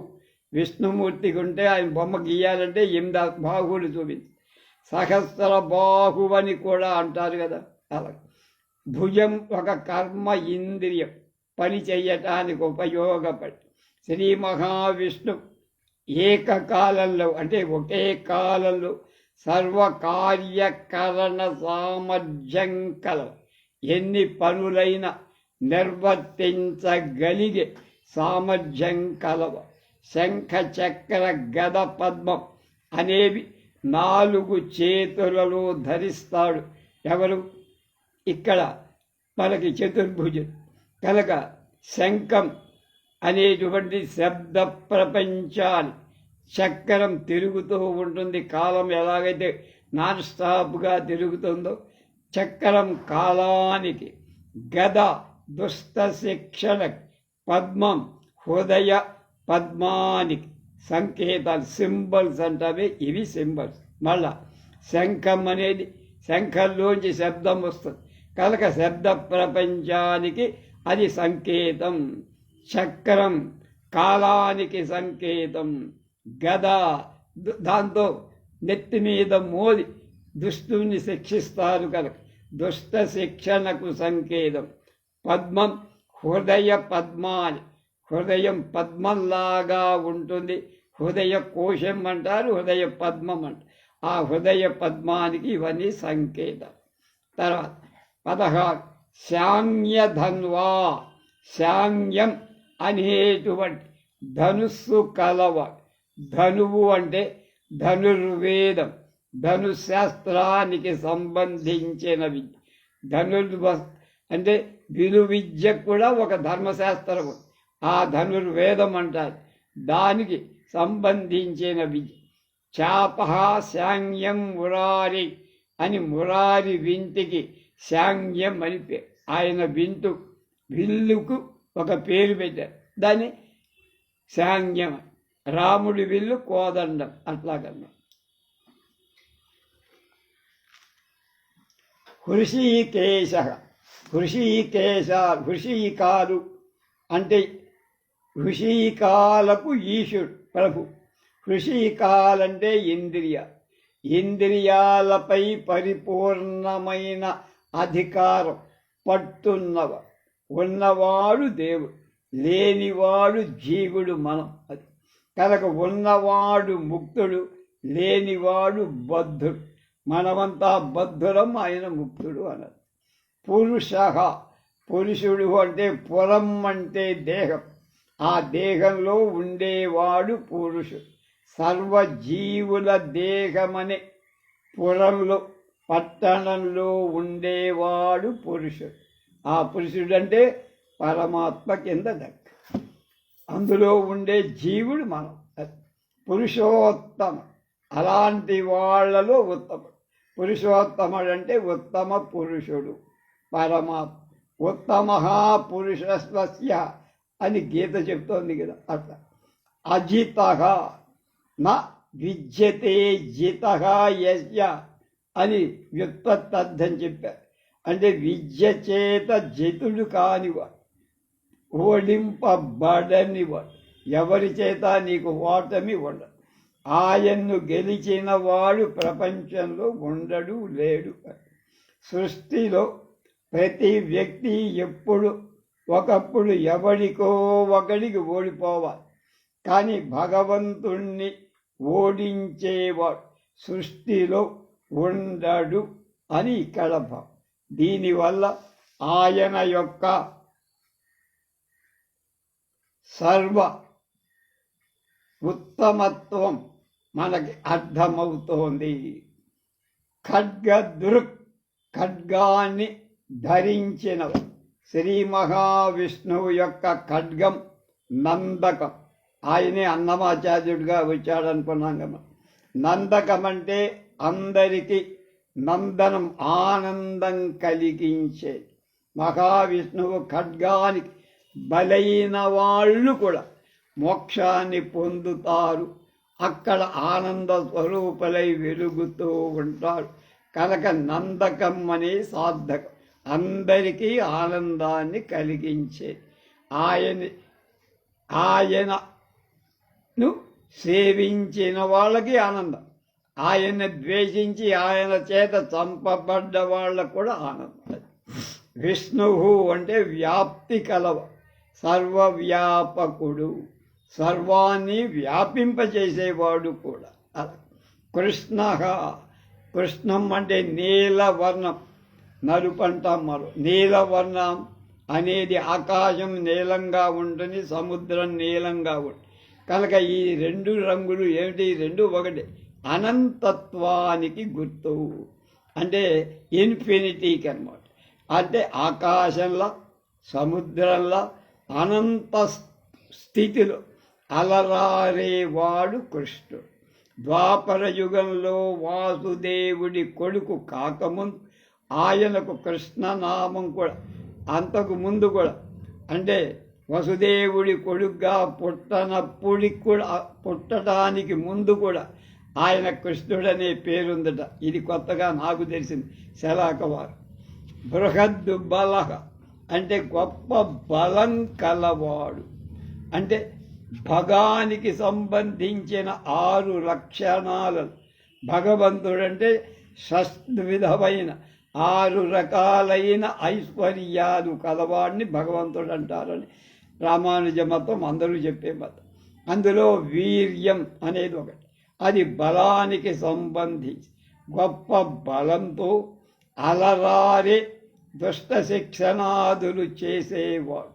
విష్ణుమూర్తికి ఉంటే ఆయన బొమ్మ గీయాలంటే 8 బాహువులు చూపించి సహస్ర బాహువని కూడా అంటారు కదా. అలా భుజం ఒక కర్మ ఇంద్రియం, పని చెయ్యటానికి ఉపయోగపడి. శ్రీ మహావిష్ణు ఏకకాలంలో అంటే ఒకే కాలంలో సర్వకార్యకరణ సామర్థ్యం కల, ఎన్ని పనులైనా నిర్వర్తించగలిగే సామర్థ్యం కలవ. శంఖ చక్ర గద పద్మం అనేవి 4 చేతులలో ధరిస్తాడు. ఎవరు? ఇక్కడ మనకి చతుర్భుజుడు కనుక శంఖం అనేటువంటి శబ్ద ప్రపంచాన్ని, చక్రం తిరుగుతూ ఉంటుంది. కాలం ఎలాగైతే నాన్ స్టాప్గా తిరుగుతుందో చక్రం కాలానికి, గద దుష్ట శిక్షణ, పద్మం హృదయ పద్మానికి సంకేతాలు, సింబల్స్ అంటవి. ఇవి సింబల్స్. మళ్ళా శంఖం అనేది శంఖంలోంచి శబ్దం వస్తుంది కనుక శబ్ద ప్రపంచానికి అది సంకేతం. చక్రం కాలానికి సంకేతం. గద దాంతో నెత్తి మీద మోది దుష్టుని శిక్షిస్తారు కనుక దుష్ట శిక్షణకు సంకేతం. పద్మం హృదయ పద్మాని, హృదయం పద్మంలాగా ఉంటుంది. హృదయ కోశం అంటారు, హృదయ పద్మం అంటారు. ఆ హృదయ పద్మానికి ఇవన్నీ సంకేతం. తర్వాత 16 శాంగ్యధన్వా, శాంగ్యం అనేటువంటి ధనుస్సు కలవ. ధనువు అంటే ధనుర్వేదం, ధనుశాస్త్రానికి సంబంధించిన విద్య. అంటే విలువిద్య కూడా ఒక ధర్మశాస్త్రం. ఆ ధనుర్వేదం అంటారు, దానికి సంబంధించిన విద్య. చాప శాంగ్యం మురారి అని, మురారి వింటికి శాంగ్యం అని పేరు. ఆయన విల్లుకు ఒక పేరు పెట్టారు, దాన్ని శాంగ్యం. రాముడి విల్లు కోదండం, అట్లాగన్నా. హృషీకేశ, హృషీకాలు అంటే హృషీకాలకు ఈశుడు ప్రభు. హృషీకాలంటే ఇంద్రియాలపై పరిపూర్ణమైన అధికారం ఉన్నవాడు దేవుడు, లేనివాడు జీవుడు మనం. అది కనుక ఉన్నవాడు ముక్తుడు, లేనివాడు బద్ధుడు. మనమంతా బద్ధులం, ఆయన ముక్తుడు అన్నది. పురుషుడు అంటే పురం అంటే దేహం, ఆ దేహంలో ఉండేవాడు పురుషుడు. సర్వజీవుల దేహమనే పురంలో పట్టణంలో ఉండేవాడు పురుషుడు. ఆ పురుషుడు అంటే పరమాత్మ కింద దగ్గర, అందులో ఉండే జీవుడు మనం, పురుషోత్తమ. అలాంటి వాళ్ళలో ఉత్తముడు. పురుషోత్తముడు అంటే ఉత్తమ పురుషుడు పరమాత్మ. ఉత్తమ పురుషస్య అని గీత చెప్తోంది కదా, అట్లా. అజిత నా విద్యతే జిత యస్య అని వ్యుత్పత్తర్థం చెప్పారు. అంటే విద్య చేత జితుడు కానివాడు, ఓడింపబడనివాడు, ఎవరి చేత నీకు ఓటమి ఉండదు. ఆయన్ను గెలిచిన వాడు ప్రపంచంలో ఉండడు, లేడు. సృష్టిలో ప్రతి వ్యక్తి ఎప్పుడు ఒకప్పుడు ఎవడికో ఒకడికి ఓడిపోవాలి, కానీ భగవంతుణ్ణి ఓడించేవాడు సృష్టిలో ఉండడు అని ఇక్కడ భావం. దీనివల్ల ఆయన యొక్క సర్వ ఉత్తమత్వం మనకి అర్థమవుతోంది. ఖడ్గాన్ని ధరించిన శ్రీ మహావిష్ణువు యొక్క ఖడ్గం నందకం. ఆయనే అన్నమాచార్యుడిగా వచ్చాడనుకున్నాం కదా. నందకం అంటే అందరికీ నందనం, ఆనందం కలిగించే మహావిష్ణువు ఖడ్గానికి బలైన వాళ్ళు కూడా మోక్షాన్ని పొందుతారు, అక్కడ ఆనంద స్వరూపులై వెలుగుతూ ఉంటారు. కనుక నందకం అనే సార్థకం, అందరికీ ఆనందాన్ని కలిగించే. ఆయనను సేవించిన వాళ్ళకి ఆనందం, ఆయన్ని ద్వేషించి ఆయన చేత చంపబడ్డ వాళ్ళకు కూడా ఆనందం. విష్ణువు అంటే వ్యాప్తి కలవ, సర్వవ్యాపకుడు, సర్వాన్ని వ్యాపింపచేసేవాడు కూడా. కృష్ణ, కృష్ణం అంటే నీలవర్ణం, నలుపంటాం మరో. నీలవర్ణం అనేది ఆకాశం నీలంగా ఉంటుంది, సముద్రం నీలంగా ఉంటుంది. కనుక ఈ రెండు రంగులు ఏమిటి? రెండు ఒకటి, అనంతత్వానికి గుర్తు. అంటే ఇన్ఫినిటీకి అన్నమాట. అంటే ఆకాశంలో సముద్రంలో అనంత స్థితిలో అలరారేవాడు కృష్ణుడు. ద్వాపర యుగంలో వాసుదేవుడి కొడుకు కాకముందు ఆయనకు కృష్ణనామం కూడా, అంతకు ముందు కూడా, అంటే వసుదేవుడి కొడుకుగా పుట్టడానికి ముందు కూడా ఆయన కృష్ణుడనే పేరుందట. ఇది కొత్తగా నాకు తెలిసింది శలాకవారు. బృహద్దు బలహ అంటే గొప్ప బలం కలవాడు. అంటే భగానికి సంబంధించిన 6 లక్షణాలను భగవంతుడంటే విధమైన 6 రకాలైన ఐశ్వర్యాలు కలవాడిని భగవంతుడు అంటారని రామానుజ మతం, అందరూ చెప్పే మతం. అందులో వీర్యం అనేది ఒకటి, అది బలానికి సంబంధించి గొప్ప బలంతో అలరారే దుష్ట శిక్షణాదులు చేసేవాడు.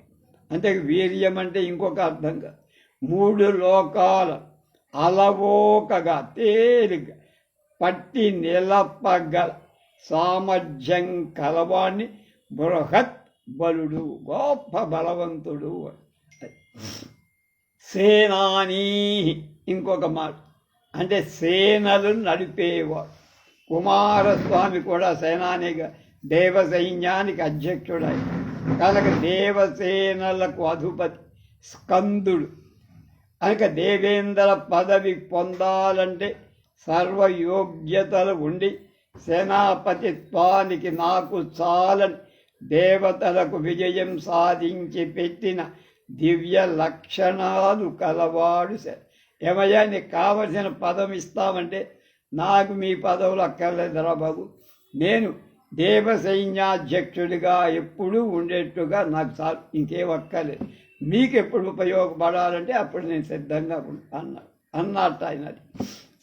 అంటే వీర్యం అంటే ఇంకొక అర్థం కాదు, 3 లోకాల అలవోకగా తేలిగ్గా పట్టి నిలపగల సామర్థ్యం కలవాణ్ణి బృహత్ బలుడు, గొప్ప బలవంతుడు. సేనాని ఇంకొక మాట, అంటే సేనలు నడిపేవాడు. కుమారస్వామి కూడా సేనానిగా దేవ సైన్యానికి అధ్యక్షుడై, కనుక దేవసేనలకు అధిపతి స్కందుడు. కనుక దేవేంద్ర పదవి పొందాలంటే సర్వయోగ్యతలు ఉండి సేనాపతిత్వానికి నాకు చాలని దేవతలకు విజయం సాధించి పెట్టిన దివ్య లక్షణాలు కలవాడు. ఏమయ్యా నీకు కావలసిన పదం ఇస్తామంటే, నాకు మీ పదవులు అక్కర్లేదురా బాబు, నేను దేవ సైన్యాధ్యక్షుడిగా ఎప్పుడూ ఉండేట్టుగా నాకు చాలు, ఇంకేం అక్కర్లేదు, మీకు ఎప్పుడు ఉపయోగపడాలంటే అప్పుడు నేను సిద్ధంగా అన్నట్టు ఆయనది.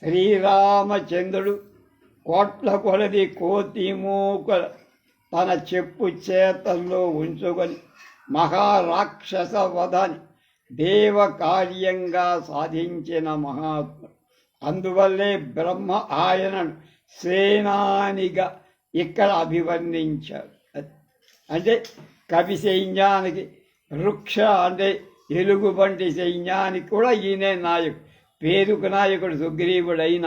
శ్రీరామచంద్రుడు కోట్ల కొలది కోతి మూకల తన చెప్పు చేతల్లో ఉంచుకొని మహారాక్షస వధాన్ని దేవ కార్యంగా సాధించిన మహాత్ముడు. అందువల్లే బ్రహ్మ ఆయనను సేనానిగా ఇక్కడ అభివర్ణించారు. అంటే కవి సైన్యానికి, వృక్ష అంటే ఎలుగుబంటి సైన్యానికి కూడా ఈయనే నాయకుడు, పేరుకు నాయకుడు సుగ్రీవుడైన.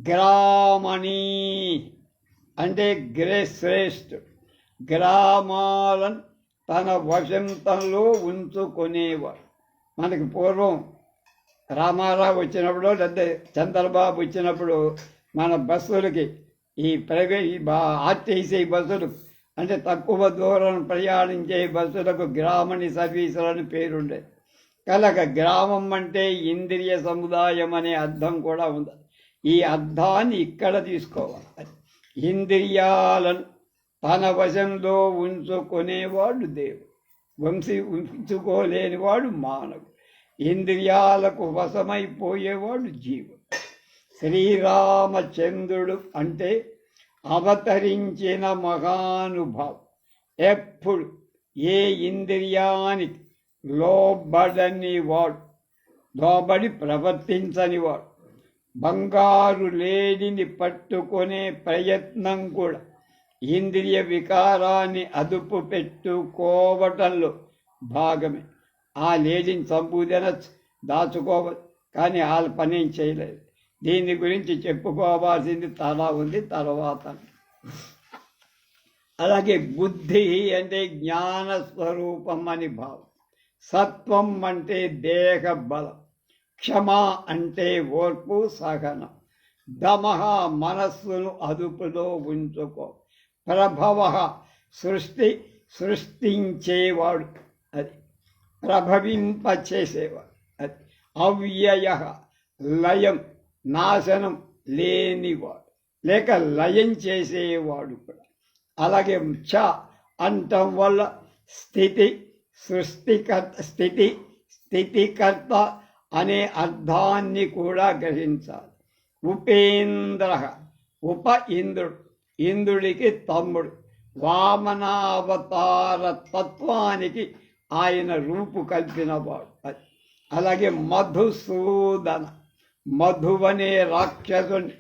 గ్రామణి అంటే శ్రేష్ఠుడు, గ్రామాలను తన వశంతంలో ఉంచుకునేవాడు. మనకి పూర్వం రామారావు వచ్చినప్పుడు లేదా చంద్రబాబు వచ్చినప్పుడు మన బస్సులకి ఈ ప్రైవేట్ ఆర్టీసీ బస్సులు అంటే తక్కువ దూరం ప్రయాణించే బస్సులకు గ్రామణి సర్వీసులని పేరుండేది. కనుక గ్రామం అంటే ఇంద్రియ సముదాయం అనే అర్థం కూడా ఉంది. ఈ అర్థాన్ని ఇక్కడ తీసుకోవాలి. ఇంద్రియాలను తన వశంలో ఉంచుకునేవాడు దేవుడు, ఉంచుకోలేనివాడు మానవుడు, ఇంద్రియాలకు వశమైపోయేవాడు జీవుడు. శ్రీరామచంద్రుడు అంటే అవతరించిన మహానుభావు. ఎప్పుడు ఏ ఇంద్రియానికి లోబడి ప్రవర్తించనివాడు. బంగారు లేడిని పట్టుకునే ప్రయత్నం కూడా ఇంద్రియ వికారాన్ని అదుపు పెట్టుకోవటంలో భాగమే. ఆ లేడిని చంపుదనచ్చు, దాచుకోవచ్చు, కానీ వాళ్ళ పనేం చేయలేదు. దీని గురించి చెప్పుకోవాల్సింది చాలా ఉంది తర్వాత. అలాగే బుద్ధి అంటే జ్ఞాన స్వరూపం అని భావం. సత్వం అంటే దేహ బలం. క్షమ అంటే ఓర్పు సహనం. దమః మనస్సును అదుపులో ఉంచుకో. ప్రభవ సృష్టించేవాడు, అది ప్రభవింపచేసేవాడు. అది అవ్యయ లయం, నాశనం లేనివాడు లేక లయం చేసేవాడు కూడా. అలాగే చ అంటం వల్ల స్థితికర్త అనే అర్థాన్ని కూడా గ్రహించాలి. ఉపేంద్ర ఇంద్రుడు, ఇంద్రుడికి తమ్ముడు. వామనావతార తత్వానికి ఆయన రూపు కల్పినవాడు. అలాగే మధుసూదన, మధువనే రాక్షసుని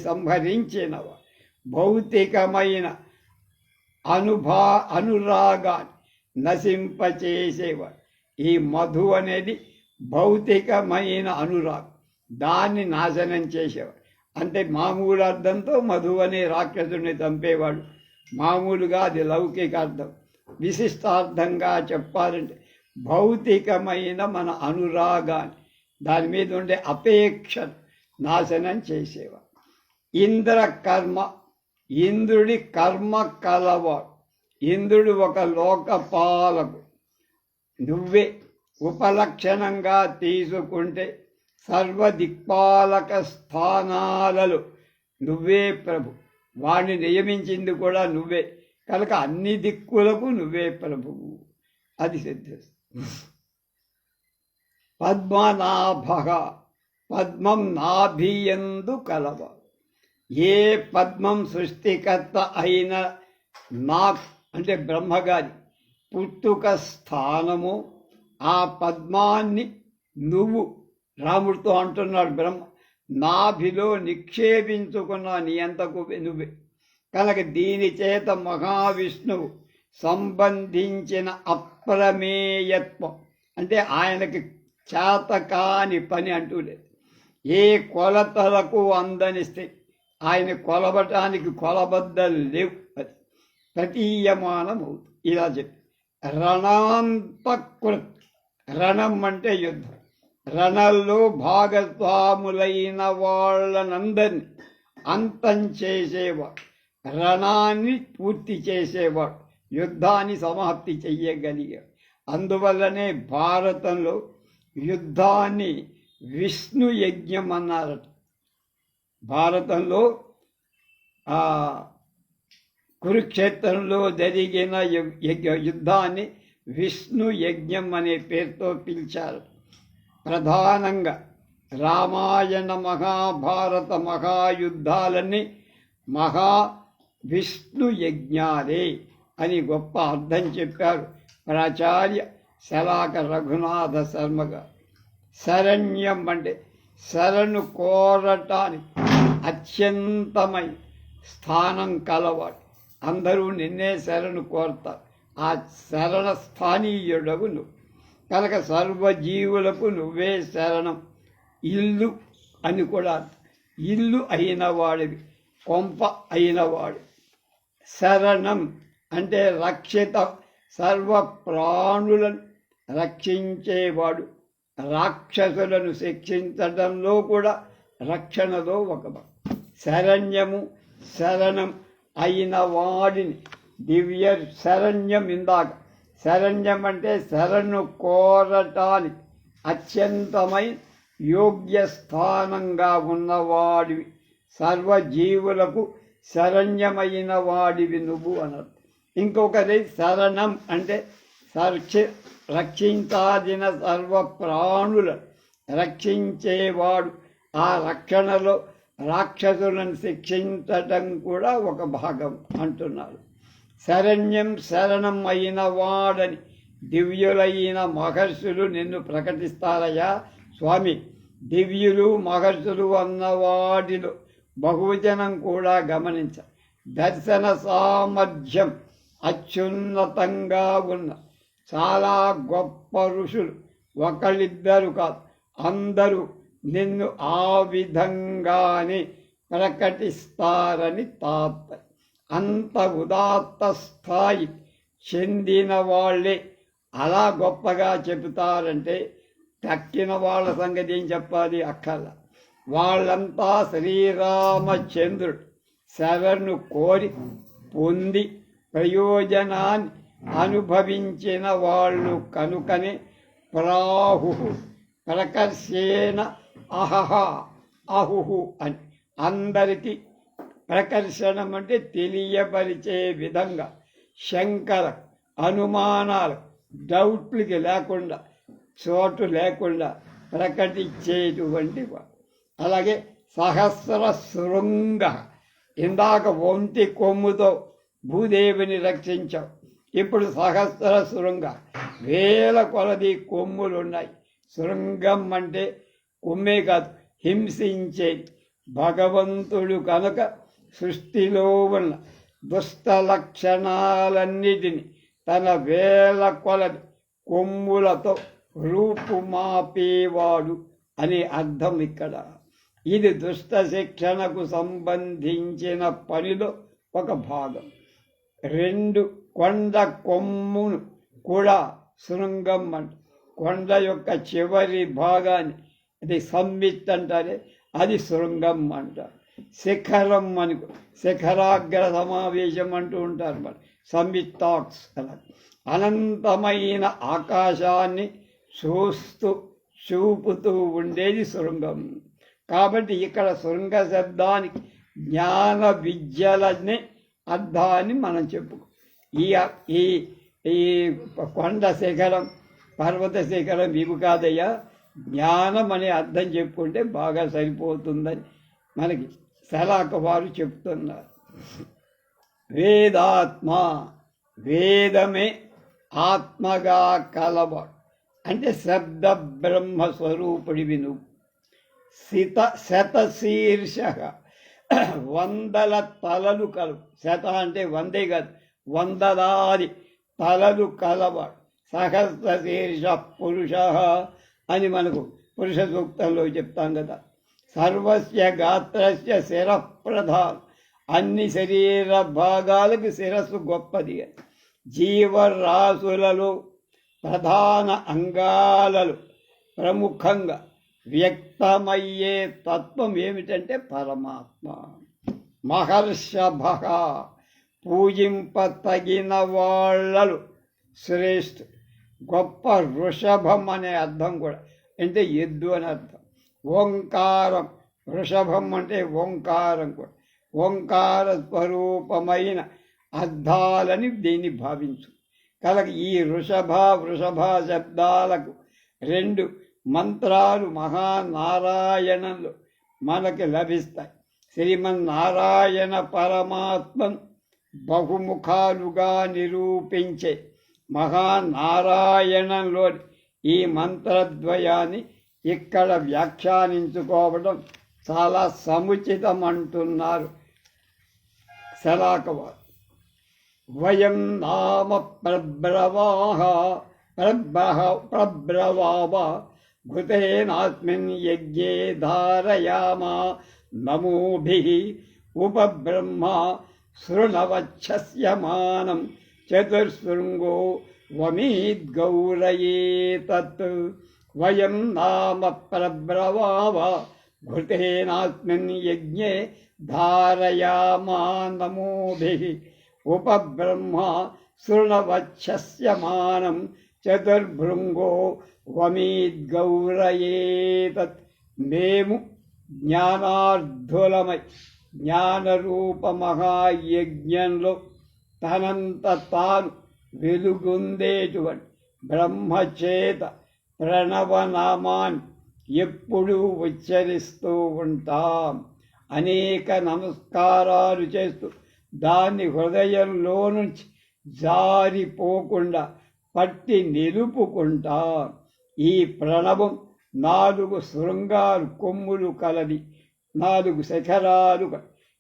సంహరించినవాడు. భౌతికమైన అనురాగాన్ని నశింపచేసేవాడు. ఈ మధు అనేది భౌతికమైన అనురాగం, దాన్ని నాశనం చేసేవాడు. అంటే మామూలు అర్థంతో మధు అనే రాక్షసుని చంపేవాడు. మామూలుగా అది లౌకిక అర్థం. విశిష్టార్థంగా చెప్పాలంటే భౌతికమైన మన అనురాగాన్ని, దాని మీద ఉండే అపేక్షను నాశనం చేసేవాడు. ఇంద్ర కర్మ, ఇంద్రుడి కర్మ కలవాడు. ఇంద్రుడు ఒక లోకపాలకు. నువ్వే ఉపలక్షణంగా తీసుకుంటే సర్వదిక్పాలక స్థానాలలో నువ్వే ప్రభు. వాణ్ణి నియమించింది కూడా నువ్వే కనుక అన్ని దిక్కులకు నువ్వే ప్రభువు. అది సిద్ధిస్తుంది. పద్మనాభ, పద్మం నాభియందు కలవ. ఏ పద్మం సృష్టికర్త అయిన నాకు అంటే బ్రహ్మగారి పుట్టుక స్థానము, ఆ పద్మాన్ని నువ్వు రాముడితో అంటున్నాడు బ్రహ్మ, నాభిలో నిక్షేపించుకున్న నీ అంతకు నువ్వే. కనుక దీని చేత మహావిష్ణువు సంబంధించిన అప్రమేయత్వం అంటే ఆయనకి చేతకాని పని అంటూ లేదు. ఏ కొలతలకు అందని స్థితి, ఆయన కొలవటానికి కొలబద్దలు లేవు. అది ప్రతీయమానమవుతుంది. ఇలా చెప్పి రణాంతకృత్, రణం అంటే యుద్ధం. రణంలో భాగస్వాములైన వాళ్ళనందరినీ అంతం చేసేవాడు, రణాన్ని పూర్తి చేసేవాడు, యుద్ధాన్ని సమాప్తి చెయ్యగలిగాడు. అందువల్లనే భారతంలో యుద్ధాన్ని విష్ణు యజ్ఞం అన్నారట. భారతంలో కురుక్షేత్రంలో జరిగిన యుద్ధాన్ని విష్ణు యజ్ఞం అనే పేరుతో పిలిచారు. ప్రధానంగా రామాయణ మహాభారత మహాయుద్ధాలన్నీ విష్ణు యజ్ఞాలే అని గొప్ప అర్థం చెప్పారు ప్రాచార్య శలాక రఘునాథ శర్మ గారు. శరణ్యం అంటే శరణు కోరటానికి అత్యంతమైన స్థానం కలవాడు. అందరూ నిన్నే శరణు కోరతారు. ఆ శరణ స్థానీయుడవు నువ్వు కనుక సర్వజీవులకు నువ్వే శరణం. ఇల్లు అని కూడా ఇల్లు అయిన వాడివి, కొంప అయినవాడు. శరణం అంటే రక్షిత, సర్వ ప్రాణులను రక్షించేవాడు. రాక్షసులను శిక్షించడంలో కూడా రక్షణలో ఒక శరణ్యము. శరణం అయిన వాడిని దివ్య శరణ్యం. ఇందాక శరణ్యం అంటే శరణు కోరటానికి అత్యంతమైన యోగ్య స్థానంగా ఉన్నవాడివి, సర్వజీవులకు శరణ్యమైన వాడివి నువ్వు అన్నారు. ఇంకొకటి శరణం అంటే రక్షించాల్సిన సర్వ ప్రాణులను రక్షించేవాడు. ఆ రక్షణలో రాక్షసులను శిక్షించటం కూడా ఒక భాగం అంటున్నారు. శరణ్యం శరణం అయిన వాడని దివ్యులైన మహర్షులు నిన్ను ప్రకటిస్తారయ్యా స్వామి. దివ్యులు మహర్షులు అన్నవాడిలో బహువచనం కూడా గమనించ. దర్శన సామర్థ్యం అత్యున్నతంగా ఉన్న చాలా గొప్ప ఋషులు ఒకళ్ళిద్దరు కాదు, అందరూ నిన్ను ఆ విధంగానే ప్రకటిస్తారని తాత్పర్యం. అంత ఉదాత్త స్థాయి చెందిన వాళ్ళే అలా గొప్పగా చెబుతారంటే తక్కిన వాళ్ళ సంగతి ఏం చెప్పాలి అక్కర్లా. వాళ్ళంతా శ్రీరామచంద్రుడు శరణు కోరి పొంది ప్రయోజనాన్ని అనుభవించిన వాళ్ళు కనుకనే ప్రాహు ప్రకర్షేణ అహహ అహుహు అని అందరికీ ప్రకర్షణం అంటే తెలియపరిచే విధంగా శంకర అనుమానాలు డౌట్లకి లేకుండా చోటు లేకుండా ప్రకటించేటువంటి వాడు. అలాగే సహస్ర శృంగ, ఇందాక ఒంటి కొమ్ముతో భూదేవిని రక్షించావు, ఇప్పుడు సహస్ర శృంగ, వేల కొలది కొమ్ములు ఉన్నాయి. శృంగం అంటే కొమ్మే కాదు, హింసించేది. భగవంతుడు కనుక సృష్టిలో ఉన్న దుష్ట లక్షణాలన్నిటినీ తన వేల కొలది కొమ్ములతో రూపుమాపేవాడు అని అర్థం ఇక్కడ. ఇది దుష్ట శిక్షణకు సంబంధించిన పనిలో ఒక భాగం. 2 కొండ కొమ్మును కూడా శృంగం అంట. కొండ యొక్క చివరి భాగాన్ని అది సంవిత్ అంటారే, అది శృంగం అంటారు. శిఖరం అనుకో, శిఖరాగ్ర సమావేశం అంటూ ఉంటారు మరి, సంవిత్ టాక్స్ అలా. అనంతమైన ఆకాశాన్ని చూపుతూ ఉండేది శృంగం. కాబట్టి ఇక్కడ శృంగ శబ్దానికి జ్ఞాన విద్యలనే అర్థాన్ని మనం చెప్పుకో. ఈ ఈ కొండ శిఖరం, పర్వత శిఖరం ఇవి కాదయ్యా, జ్ఞానం అనే అర్థం చెప్పుకుంటే బాగా సరిపోతుందని మనకి సలాక వారు చెప్తున్నారు. వేదాత్మ, వేదమే ఆత్మగా కలవాడు అంటే శబ్ద బ్రహ్మ స్వరూపుడివి నువ్వు. శతశీర్ష, 100 తలలు కలవు. శత అంటే 100 కాదు, 100 తలలు కలవాడు. సహస్రశీర్ష పురుష అని మనకు పురుష సూక్తంలో చెప్తాం కదా. సర్వస్య గాత్రస్య శిరప్రధానం, అన్ని శరీర భాగాలకు శిరస్సు గొప్పది. జీవరాశులలో ప్రధాన అంగాలలో ప్రముఖంగా వ్యక్తమయ్యే తత్వం ఏమిటంటే పరమాత్మ. మహర్షభ, పూజింపతగిన వాళ్ళలు శ్రేష్ఠ. గొప్ప వృషభం అనే అర్థం కూడా, అంటే ఎద్దు అని అర్థం. ఓంకారం, వృషభం అంటే ఓంకారం కూడా. ఓంకార స్వరూపమైన అర్థాలని దీన్ని భావించు. కనుక ఈ వృషభ శబ్దాలకు 2 మంత్రాలు మహానారాయణంలో మనకి లభిస్తాయి. శ్రీమన్నారాయణ పరమాత్మను బహుముఖాలుగా నిరూపించే మహానారాయణంలోని ఈ మంత్రద్వయాన్ని ఇక్కడ వ్యాఖ్యానించుకోవడం చాలా సముచితం అంటున్నారు శలాకవారు. వయం నామ ప్రబ్రవావ ఘృతేనాస్మిన్ యజ్ఞే ధారయామా నమోభిః ఉపబ్రహ్మ శృణవచ్చస్యమానం చతుర్శృంగో వమీద్గౌరయేతత్. వయం నామ ప్రబ్రవావ ఘృతేనాస్మిన్ యజ్ఞే ధారయామా నమోభిః ఉపబ్రహ్మ శృణవచ్చస్యమానం చతుర్భృంగో వమీద్గౌరయేతత్. మేము జ్ఞానార్థులమై జ్ఞానరూప మహాయజ్ఞంలో తనంత తాను వెలుగొందేటువంటి బ్రహ్మచేత ప్రణవనామాన్ని ఎప్పుడూ ఉచ్చరిస్తూ ఉంటాం. అనేక నమస్కారాలు చేస్తూ దాన్ని హృదయంలో నుంచి జారిపోకుండా పట్టి నిలుపుకుంటాం. ఈ ప్రణవం 4 శృంగాలు కొమ్ములు కలది, 4 శిఖరాలు.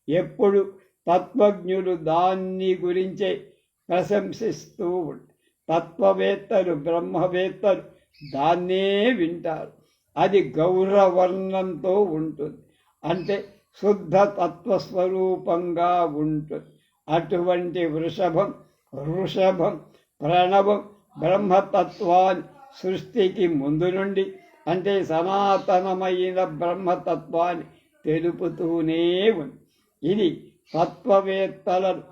ఎప్పుడు తత్వజ్ఞులు దాన్ని గురించే ప్రశంసిస్తూ ఉంటారు. తత్వవేత్తలు బ్రహ్మవేత్తలు దాన్నే వింటారు. అది గౌరవర్ణంతో ఉంటుంది, అంటే శుద్ధ తత్వస్వరూపంగా ఉంటుంది. అటువంటి వృషభం ప్రణవం బ్రహ్మతత్వాన్ని సృష్టికి ముందు నుండి, అంటే సనాతనమైన బ్రహ్మతత్వాన్ని తెలుపుతూనే ఉంది. ఇది తత్వవేత్తలను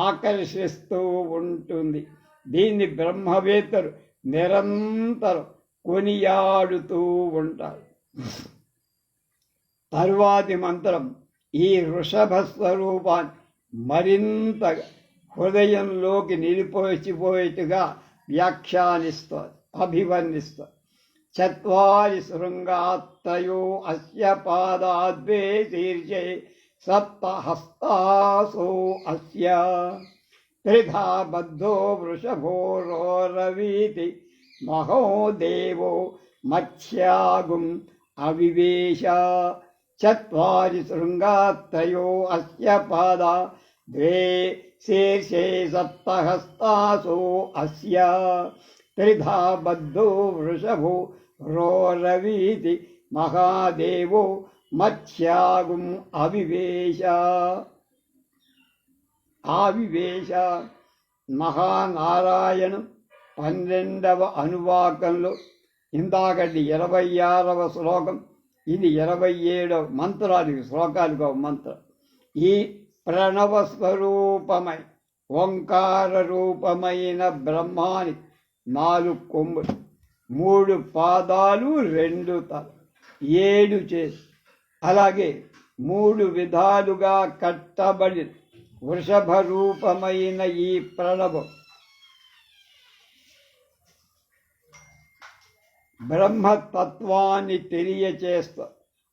ఆకర్షిస్తూ ఉంటుంది. దీన్ని బ్రహ్మవేత్తలు నిరంతరం కొనియాడుతూ ఉంటారు. తరువాతి మంత్రం ఈ వృషభ స్వరూపాన్ని మరింతగా హృదయంలోకి నిలిపోచిపోయేట్టుగా వ్యాఖ్యానిస్తారు, అభివర్ణిస్తారు. 4 శృంగాత్రయో అస్య పాదాద్వే శీర్షే 7 హస్తాసో అస్య త్రిధా బద్ధో వృషభో రోరవీతి మహోదేవో మత్స్యాగుం అవివేశ. 4 శృంగాత్రయో అస్య పాదా ద్వే శీర్షే 7 హస్తాసో అస్య త్రిధా బద్ధో వృషభో రోరవీతి మహాదేవో మత్స్యాగుం అవివేశ. ఆవివేశ మహానారాయణం 12వ అనువాకంలో ఇందాకటి 26వ శ్లోకం, ఇది 27వ మంత్రానికి శ్లోకాలుగా మంత్రం. ఈ ప్రణవ స్వరూపమై ఓంకార రూపమైన బ్రహ్మాని 4 కొమ్ములు, 3 పాదాలు, 2 తల, 7 చేతులు, అలాగే 3 విధాలుగా కట్టబడిన వృషభ రూపమైన ఈ ప్రణవం బ్రహ్మతత్వాన్ని తెలియచేస్తా.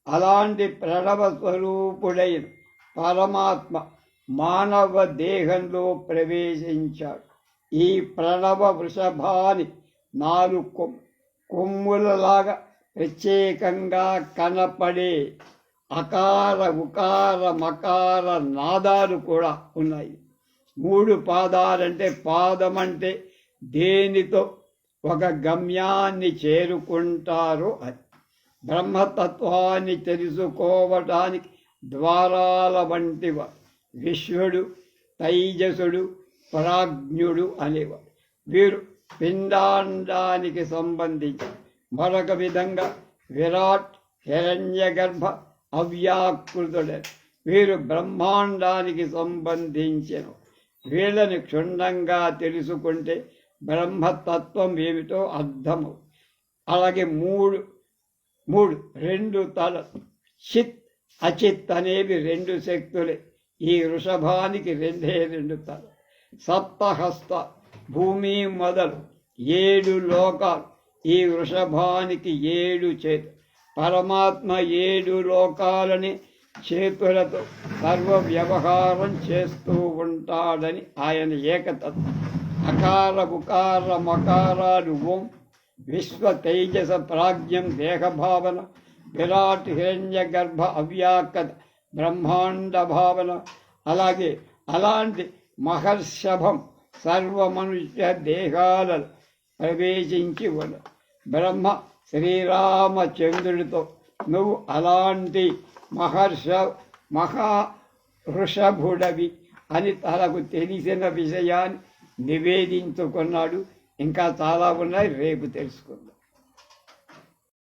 అలాంటి ప్రణవ స్వరూపుడైన పరమాత్మ మానవ దేహంలో ప్రవేశించాడు. ఈ ప్రణవ వృషభాని 4 కొమ్ములలాగా ప్రత్యేకంగా కనపడే అకార ఉకార మకార నాదాలు కూడా ఉన్నాయి. 3 పాదాలంటే పాదమంటే దేనితో ఒక గమ్యాన్ని చేరుకుంటారో అది. బ్రహ్మతత్వాన్ని తెలుసుకోవటానికి ద్వారాల వంటివ విశ్వడు, తైజసుడు, ప్రాజ్ఞుడు అనేవారు. వీరు పిండాండానికి సంబంధించి మరొక విధంగా విరాట్, హిరణ్యగర్భ, అవ్యాకృతుడు. వీరు బ్రహ్మాండానికి సంబంధించిన. వీళ్ళని క్షుణ్ణంగా తెలుసుకుంటే బ్రహ్మతత్వం ఏమిటో అర్థము. అలాగే 2 తలలు, చిత్ అచిత్ అనేవి 2 శక్తులే. ఈ వృషభానికి 2 తలలు. 7 హస్త భూమి మొదలు 7 లోకాలు. ఈ వృషభానికి 7 చేతులు. పరమాత్మ 7 లోకాలని చేతులతో సర్వ వ్యవహారం చేస్తూ ఉంటాడని ఆయన ఏకతత్వం. అకార ఉకార మకారాలు ఓం, విశ్వ తేజస ప్రాజ్ఞం దేహభావన, విరాట్ హిరణ్య గర్భ అవ్యాకత బ్రహ్మాండ భావన. అలాంటి మహర్షభం సర్వమనుష్య దేహాలలో ప్రవేశించి బ్రహ్మ శ్రీరామచంద్రుడితో నువ్వు అలాంటి మహా వృషభుడవి అని తనకు తెలిసిన విషయాన్ని నివేదించుకున్నాడు. ఇంకా చాలా ఉన్నాయి, రేపు తెలుసుకుందాం.